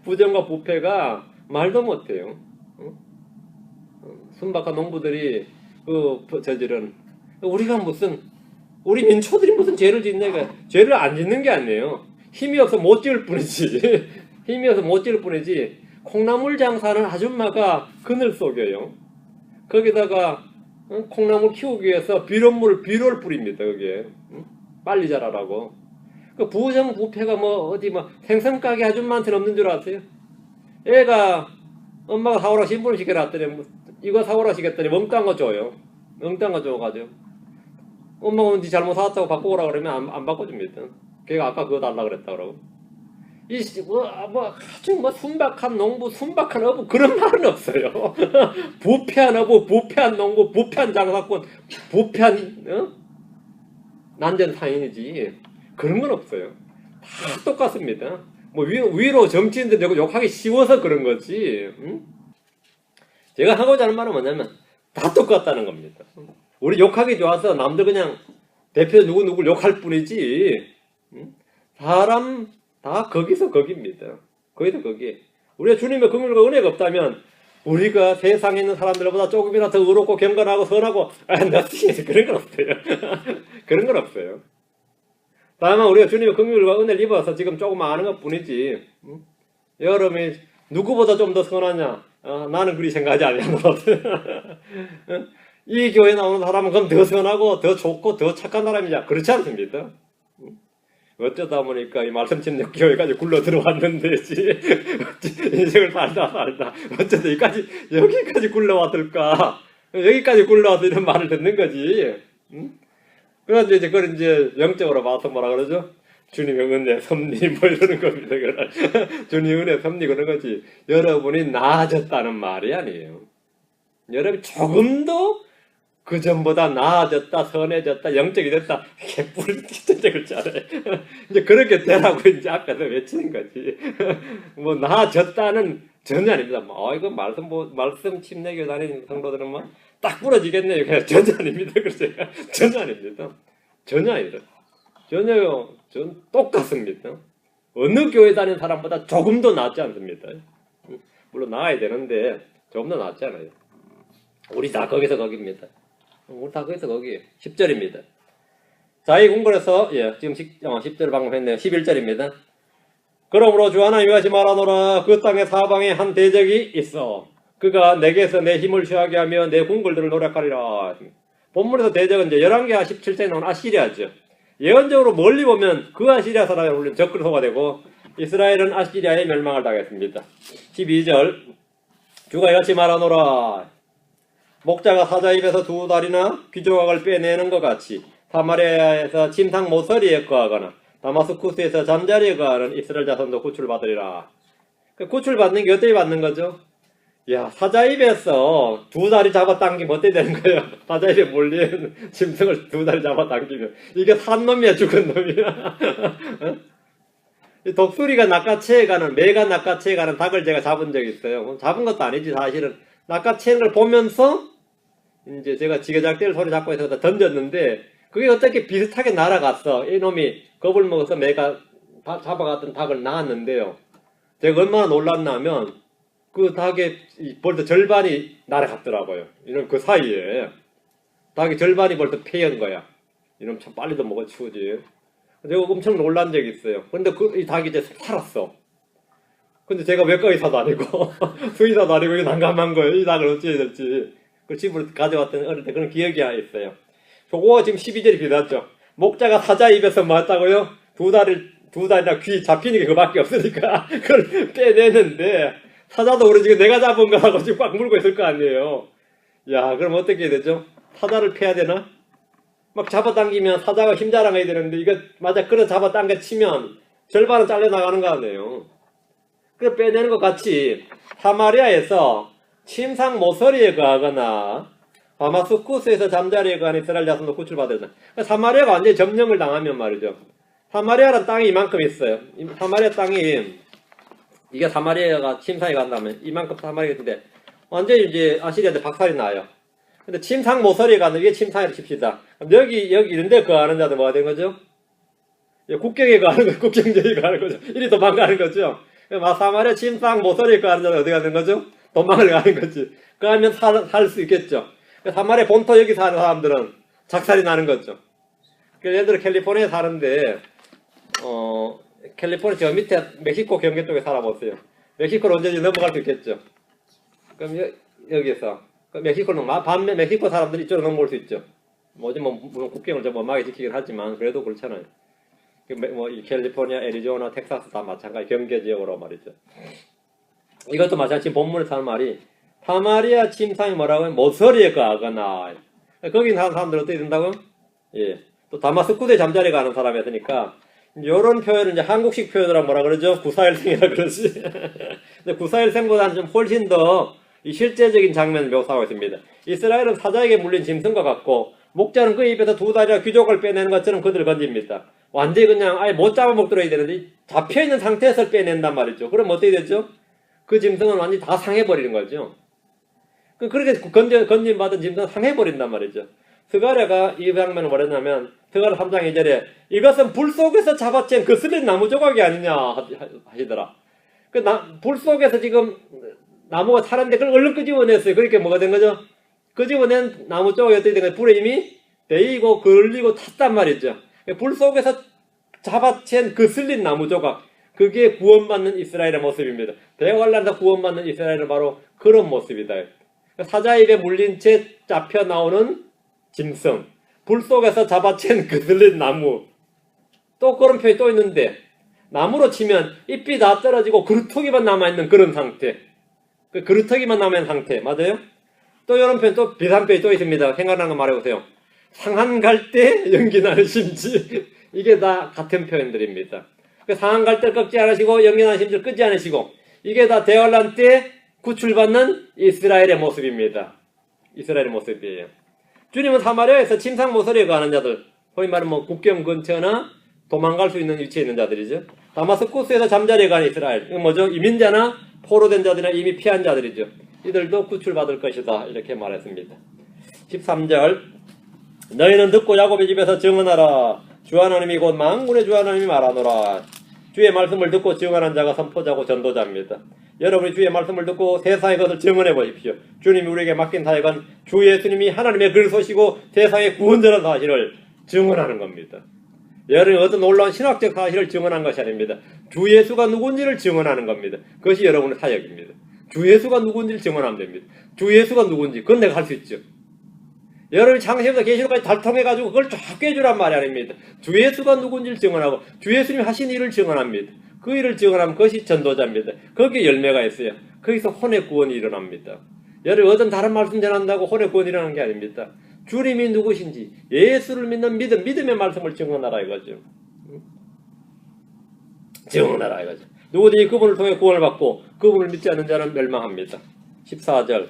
부정과 부패가 말도 못해요. 순박한 농부들이 저질은 우리가 우리 민초들이 무슨 죄를 짓냐. 죄를 안 짓는 게 아니에요. 힘이 없어 못 지을 뿐이지. 힘이 없어 못 지을 뿐이지. 콩나물 장사하는 아줌마가 그늘 속여요. 거기다가 콩나물 키우기 위해서 비료를 뿌립니다. 거기에 빨리 자라라고. 그 부정 부패가 생선가게 아줌마한테는 없는 줄 아세요? 애가 엄마가 사오라 신분을 시켜놨더니 이거 사오라 시켰더니 멍땅 거 줘요. 멍땅 거 줘가지고 엄마가 니 잘못 사왔다고 바꿔오라 그러면 안 바꿔줍니다. 걔가 아까 그거 달라 그랬다 그러고. 아주 순박한 농부, 순박한 어부, 그런 말은 없어요. 부패한 어부, 부패한 농부, 부패한 장사꾼, 부패한, 난전 상인이지. 그런 건 없어요. 다 똑같습니다. 뭐, 위로 정치인들 욕하기 쉬워서 그런 거지. 제가 하고자 하는 말은 뭐냐면, 다 똑같다는 겁니다. 우리 욕하기 좋아서 남들 그냥 대표 누구를 욕할 뿐이지, 사람 다 거기서 거기입니다. 거기서 거기. 우리가 주님의 긍휼과 은혜가 없다면 우리가 세상에 있는 사람들보다 조금이나 더 의롭고 경건하고 선하고 그런 건 없어요. 그런 건 없어요. 다만 우리가 주님의 긍휼과 은혜를 입어서 지금 조금 아는 것 뿐이지. 여러분이 누구보다 좀 더 선하냐? 나는 그리 생각하지 않냐. 이 교회에 나오는 사람은 그럼 더 선하고 더 좋고 더 착한 사람이냐? 그렇지 않습니다. 어쩌다 보니까 이 말씀 침략 교회까지 굴러 들어왔는데 인생을 살다 어쩌다 여기까지 굴러왔을까? 여기까지 굴러와서 이런 말을 듣는 거지. 그래서 이제 그걸 이제 영적으로 봐서 뭐라 그러죠? 주님의 은혜 섭리 뭐 이러는 겁니다. 주님의 은혜 섭리 그런 거지. 여러분이 나아졌다는 말이 아니에요. 여러분이 조금 더 그 전보다 나아졌다, 선해졌다, 영적이 됐다. 개뿔 진짜 그렇지 않아요. 이제 그렇게 되라고 이제 앞에서 외치는 거지. 뭐 나아졌다는 전혀 아닙니다. 이거 말씀 침례교 다니는 성도들은 뭐 딱 부러지겠네요. 그냥 전혀 아닙니다. 그래서 전혀 아닙니다. 전혀 아니다. 전혀요. 전 똑같습니다. 어느 교회 다니는 사람보다 조금 더 낫지 않습니다. 물론 나아야 되는데 조금 더 낫지 않아요. 우리 다 거기서 거기입니다. 우리 다 거기서 거기. 10절입니다. 자, 이 궁궐에서 지금 10절을 방금 했네요. 11절입니다. 그러므로 주 하나님이 하지 말아노라. 그 땅의 사방에 한 대적이 있어. 그가 내게서 내 힘을 취하게 하며 내 궁궐들을 노력하리라. 본문에서 대적은 이제 11개 17절에 나온 아시리아죠. 예언적으로 멀리 보면 그 아시리아 사람이 울린 적그리스도가 되고 이스라엘은 아시리아의 멸망을 당했습니다. 12절 주가 이같이 말하노라. 목자가 사자 입에서 두 다리나 귀조각을 빼내는 것 같이 사마리아에서 침상 모서리에 거하거나 다마스쿠스에서 잠자리에 거하는 이스라엘 자손도 구출받으리라. 구출받는 게 어떻게 받는 거죠? 사자 입에서 두 다리 잡아당기면 어떻게 되는 거예요? 사자 입에 몰린 짐승을 두 다리 잡아당기면 이게 산 놈이야 죽은 놈이야? 독수리가 낚아채에 가는 매가 낚아채에 가는 닭을 제가 잡은 적이 있어요. 잡은 것도 아니지 사실은. 낚아채는 걸 보면서 이제 제가 지게작대를 소리 잡고 해서 던졌는데 그게 어떻게 비슷하게 날아갔어. 이놈이 겁을 먹어서 매가 잡아갔던 닭을 낳았는데요. 제가 얼마나 놀랐냐면 그 닭의 벌써 절반이 날아갔더라고요. 이놈 그 사이에 닭의 절반이 벌써 폐연 거야. 이놈 참 빨리도 먹어치우지. 제가 엄청 놀란 적이 있어요. 근데 이 닭이 이제 살았어. 근데 제가 외과 의사도 아니고 수의사도 아니고 이거 난감한 거예요. 이 닭을 어찌 해야 될지. 그 집으로 가져왔던 어릴 때 그런 기억이 있어요. 그거 지금 12절이 비슷하죠. 목자가 사자 입에서 뭐 했다고요? 두 다리나 귀 잡히는 게 그밖에 없으니까 그걸 빼내는데 사자도 그러지 내가 잡은 거라고 지금 꽉 물고 있을 거 아니에요. 그럼 어떻게 해야 되죠? 사자를 패야 되나? 막 잡아당기면 사자가 힘 자랑해야 되는데 이거 맞아 끌어 잡아당겨 치면 절반은 잘려나가는 거 아니에요. 그걸 빼내는 것 같이 사마리아에서 침상 모서리에 거하거나 다마스쿠스에서 잠자리에 거한 이스라엘 자손도 구출받으리라. 사마리아가 완전히 점령을 당하면 말이죠. 사마리아라는 땅이 이만큼 있어요. 사마리아 땅이 이게 사마리아가 침상에 간다면 이만큼 사마리아가 있는데 완전히 이제 아시리아한테 박살이 나요. 근데 침상 모서리에 가는 게 침상이라 칩시다. 여기 이런 데 거하는 자들 뭐가 된 거죠? 국경에 가는 거죠. 국경지에 가는 거죠. 이리 도망가는 거죠. 사마리아 침상 모서리에 거하는 자들 어디 가는 거죠? 도망을 가는 거지. 그러면 살 수 있겠죠. 사마리아 본토 여기 사는 사람들은 작살이 나는 거죠. 예를 들어 캘리포니아에 사는데 캘리포니아 저 밑에 멕시코 경계 쪽에 살아보세요. 멕시코로 언제든지 넘어갈 수 있겠죠. 그럼 여기서 멕시코는 반면 멕시코 사람들이 이쪽으로 넘어올 수 있죠. 물론 국경을 좀 엄하게 지키긴 하지만 그래도 그렇잖아요. 이 캘리포니아, 애리조나, 텍사스 다 마찬가지 경계 지역으로 말이죠. 이것도 마찬가지. 지금 본문에서 하는 말이 사마리아 침상이 뭐라고 하면 모서리에 거하거나 거기 사는 사람들은 어떻게 된다고요? 또 다마스쿠스에 잠자리에 가는 사람이었으니까 요런 표현은 이제 한국식 표현으로 뭐라 그러죠? 구사일생이라 그러지. 근데 구사일생보다는 좀 훨씬 더 이 실제적인 장면을 묘사하고 있습니다. 이스라엘은 사자에게 물린 짐승과 같고 목자는 그 입에서 두 다리와 귀족을 빼내는 것처럼 그들을 건집니다. 완전히 그냥 아예 못 잡아먹도록 해야 되는데 잡혀있는 상태에서 빼낸단 말이죠. 그럼 어떻게 되죠? 그 짐승은 완전히 다 상해버리는 거죠. 그렇게 건짐받은 짐승은 상해버린단 말이죠. 스가랴가 이 장면을 뭐랬냐면 스가랴 3장 2절에 이것은 불 속에서 잡아챈 거슬린 나무 조각이 아니냐 하시더라. 불 속에서 지금 나무가 살았는데 그걸 얼른 끄집어냈어요. 그렇게 뭐가 된 거죠? 끄집어낸 나무 조각이 어떻게 된 거예요? 불에 이미 데이고 걸리고 탔단 말이죠. 불 속에서 잡아챈 거슬린 나무 조각, 그게 구원받는 이스라엘의 모습입니다. 대관란에서 구원받는 이스라엘은 바로 그런 모습이다. 사자 입에 물린 채 잡혀 나오는 짐승, 불 속에서 잡아챈 거슬린 나무. 또 그런 표현이 또 있는데 나무로 치면 잎이 다 떨어지고 그루터기만 남아있는 그런 상태. 그 그루터기만 남아있는 상태. 맞아요? 또 이런 표현, 또 비슷한 표현이 또 있습니다. 생각나는 거 말해보세요. 상한 갈대 연기나는 심지. 이게 다 같은 표현들입니다. 상한 갈대를 꺾지 않으시고 연기나는 심지를 끄지 않으시고, 이게 다 대환란 때 구출받는 이스라엘의 모습입니다. 이스라엘의 모습이에요. 주님은 사마리아에서 침상 모서리에 거하는 자들, 소위 말하면 국경 근처나 도망갈 수 있는 위치에 있는 자들이죠. 다마스쿠스에서 잠자리에 가는 이스라엘, 이건 뭐죠? 이민자나 포로된 자들이나 이미 피한 자들이죠. 이들도 구출받을 것이다, 이렇게 말했습니다. 13절, 너희는 듣고 야곱의 집에서 증언하라. 주 하나님이 곧 만군의 주 하나님이 말하노라. 주의 말씀을 듣고 증언한 자가 선포자고 전도자입니다. 여러분이 주의 말씀을 듣고 세상의 것을 증언해 보십시오. 주님이 우리에게 맡긴 사역은 주 예수님이 하나님의 그리스도시고 세상의 구원자라는 사실을 증언하는 겁니다. 여러분이 어떤 놀라운 신학적 사실을 증언한 것이 아닙니다. 주 예수가 누군지를 증언하는 겁니다. 그것이 여러분의 사역입니다. 주 예수가 누군지를 증언하면 됩니다. 주 예수가 누군지 그건 내가 할 수 있죠. 여러분이 창세기부터 계시록까지 다 통해가지고 그걸 쫙 깨주란 말이 아닙니다. 주 예수가 누군지를 증언하고 주 예수님이 하신 일을 증언합니다. 그 일을 증언하면 그것이 전도자입니다. 거기에 열매가 있어요. 거기서 혼의 구원이 일어납니다. 여러분 어떤 다른 말씀 전한다고 혼의 구원이 일어나는 게 아닙니다. 주님이 누구신지 예수를 믿는 믿음의 말씀을 증언하라 이거죠. 증언하라 이거죠. 누구든지 그분을 통해 구원을 받고 그분을 믿지 않는 자는 멸망합니다. 14절,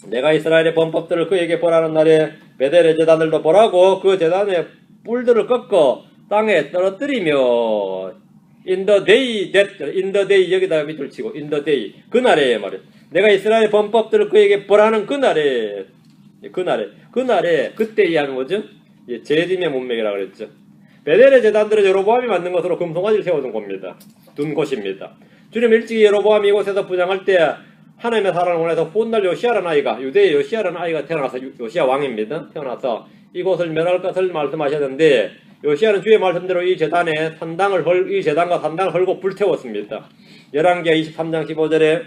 내가 이스라엘의 범법들을 그에게 보라는 날에 베델의 제단들도 보라고 그 제단의 뿔들을 꺾어 땅에 떨어뜨리며 in the day 여기다가 밑줄 치고 in the day 그날에 말이야. 내가 이스라엘의 범법들을 그에게 보라는 그날에 그때에 하는 거죠. 재림의 문맥이라고 그랬죠. 베델의 제단들은 여로보암이 만든 것으로 금송아지를 세워둔 겁니다. 둔 곳입니다. 주님 일찍이 여로보암이 이곳에서 분양할 때 하나님의 사랑을 원해서 훗날 요시아라는 아이가, 유대의 요시아라는 아이가 태어나서, 요시아 왕입니다. 태어나서 이곳을 멸할 것을 말씀하셨는데 요시아는 주의 말씀대로 이 제단과 산당을 헐고 불태웠습니다. 열왕기하 23장 15절에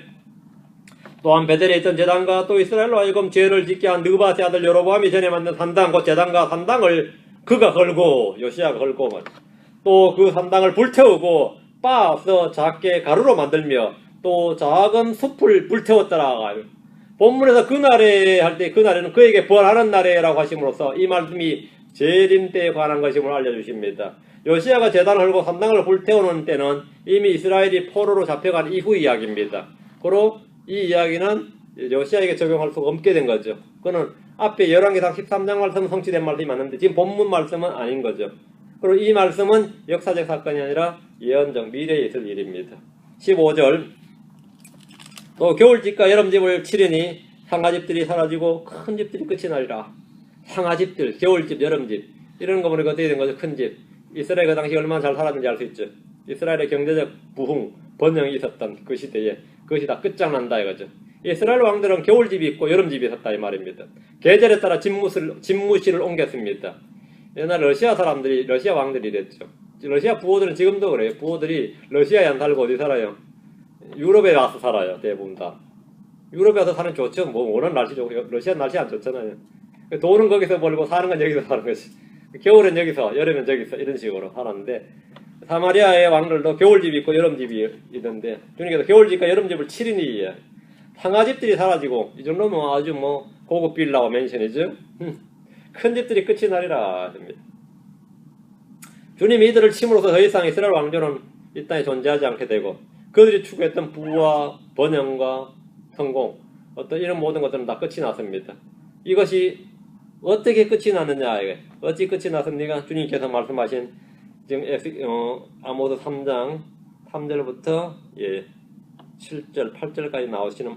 또한 베델에 있던 제단과 또 이스라엘로 하여금 죄를 짓게 한 느바스의 아들 여로보암이 전에 만든 산당, 곧 제단과 산당을 그가 걸고, 요시아가 걸고, 또 그 산당을 불태우고 빻아서 작게 가루로 만들며 또 작은 숲을 불태웠더라. 본문에서 그날에 할 때 그날에는 그에게 벌하는 날에라고 하심으로써 이 말씀이 재림 때에 관한 것임을 알려주십니다. 요시아가 제단을 헐고 산당을 불태우는 때는 이미 이스라엘이 포로로 잡혀간 이후 이야기입니다. 그리고 이 이야기는 요시아에게 적용할 수가 없게 된 거죠. 그는 앞에 열왕기상 13장 말씀은 성취된 말씀이 맞는데 지금 본문 말씀은 아닌 거죠. 그리고 이 말씀은 역사적 사건이 아니라 예언적 미래에 있을 일입니다. 15절, 또 겨울집과 여름집을 치르니 상아집들이 사라지고 큰 집들이 끝이 나리라. 상아집들, 겨울집, 여름집 이런 거 보니까 어떻게 된 거죠? 큰 집. 이스라엘 그 당시 얼마나 잘 살았는지 알 수 있죠. 이스라엘의 경제적 부흥, 번영이 있었던 그 시대에 그것이 다 끝장난다 이거죠. 이스라엘 왕들은 겨울집이 있고 여름집이 있었다 이 말입니다. 계절에 따라 집무실을 옮겼습니다. 옛날 러시아 왕들이 이랬죠. 러시아 부호들은 지금도 그래요. 부호들이 러시아에 안 살고 어디 살아요? 유럽에 와서 살아요. 대부분 다. 유럽에 와서 사는 좋죠. 뭐 워낙 날씨 좋고 러시아 날씨 안 좋잖아요. 돈은 거기서 벌고 사는 건 여기서 사는 거지. 겨울은 여기서, 여름은 저기서 이런 식으로 살았는데 사마리아의 왕들도 겨울집이 있고 여름집이 있는데 주님께서 겨울집과 여름집을 치르니 상아집들이 사라지고 이 정도면 아주 뭐 고급 빌라와 맨션이죠. 큰 집들이 끝이 나리라 합니다. 주님이 이들을 침으로써 더 이상 이스라엘 왕조는 이 땅에 존재하지 않게 되고 그들이 추구했던 부와 번영과 성공 어떤 이런 모든 것들은 다 끝이 났습니다. 이것이 어떻게 끝이 났느냐 이게 어찌 끝이 났습니까? 주님께서 말씀하신 지금 아모스 3장 3절부터 7절 8절까지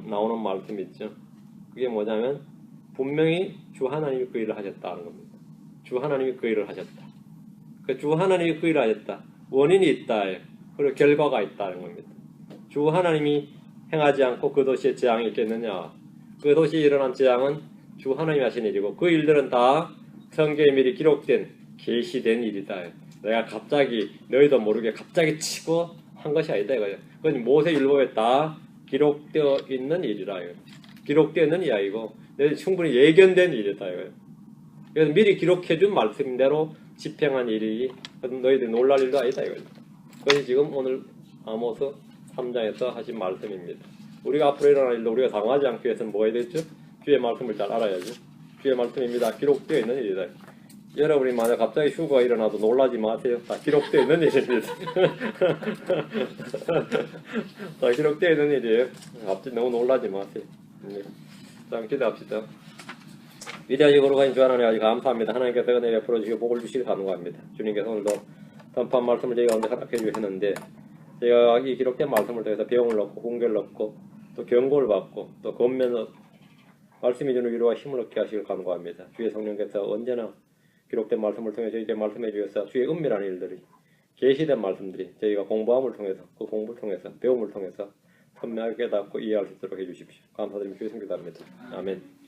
나오는 말씀이 있죠. 그게 뭐냐면 분명히 주 하나님이 그 일을 하셨다는 겁니다. 주 하나님이 그 일을 하셨다. 그 주 하나님이 그 일을 하셨다. 원인이 있다. 그리고 결과가 있다는 겁니다. 주 하나님이 행하지 않고 그 도시에 재앙이 있겠느냐. 그 도시에 일어난 재앙은 주 하나님이 하신 일이고 그 일들은 다 성경에 미리 기록된 계시된 일이다. 내가 갑자기 너희도 모르게 갑자기 치고 한 것이 아니다 이거예요. 그건 모세율법에 다 기록되어 있는 일이라 이거예요. 기록되어 있는 이야기고 너희 충분히 예견된 일이다 이거예요. 그래서 미리 기록해준 말씀대로 집행한 일이 너희들 놀랄 일도 아니다 이거예요. 그것이 지금 오늘 아모스 3장에서 하신 말씀입니다. 우리가 앞으로 일어날 일도 우리가 당하지 않기 위해서는 뭐가 되겠죠? 주의 말씀을 잘 알아야죠. 주의 말씀입니다. 기록되어 있는 일이다. 여러분이 만약 갑자기 휴가가 일어나도 놀라지 마세요. 다 기록되어 있는 일입니다. 다 기록되어 있는 일이에요. 갑자기 너무 놀라지 마세요. 자, 기도합시다. 위대하시고 거룩하신 주 하나님 아주 감사합니다. 하나님께서 은혜 베풀어 주시고 복을 주시길 간구합니다. 주님께서 오늘도 선포한 말씀을 저희 가운데 허락해 주셨는데 저희가 이 기록된 말씀을 통해서 배움을 얻고 공개를 얻고 또 경고를 받고 또 권면을 말씀이 주는 위로와 힘을 얻게 하시길 간구합니다. 주의 성령께서 언제나 기록된 말씀을 통해 저희에게 말씀해 주셔서 주의 은밀한 일들이 계시된 말씀들이 저희가 공부함을 통해서 그 공부를 통해서 배움을 통해서 선명하게 깨닫고 이해할 수 있도록 해주십시오. 감사드리며 주의 성기도합니다. 아멘.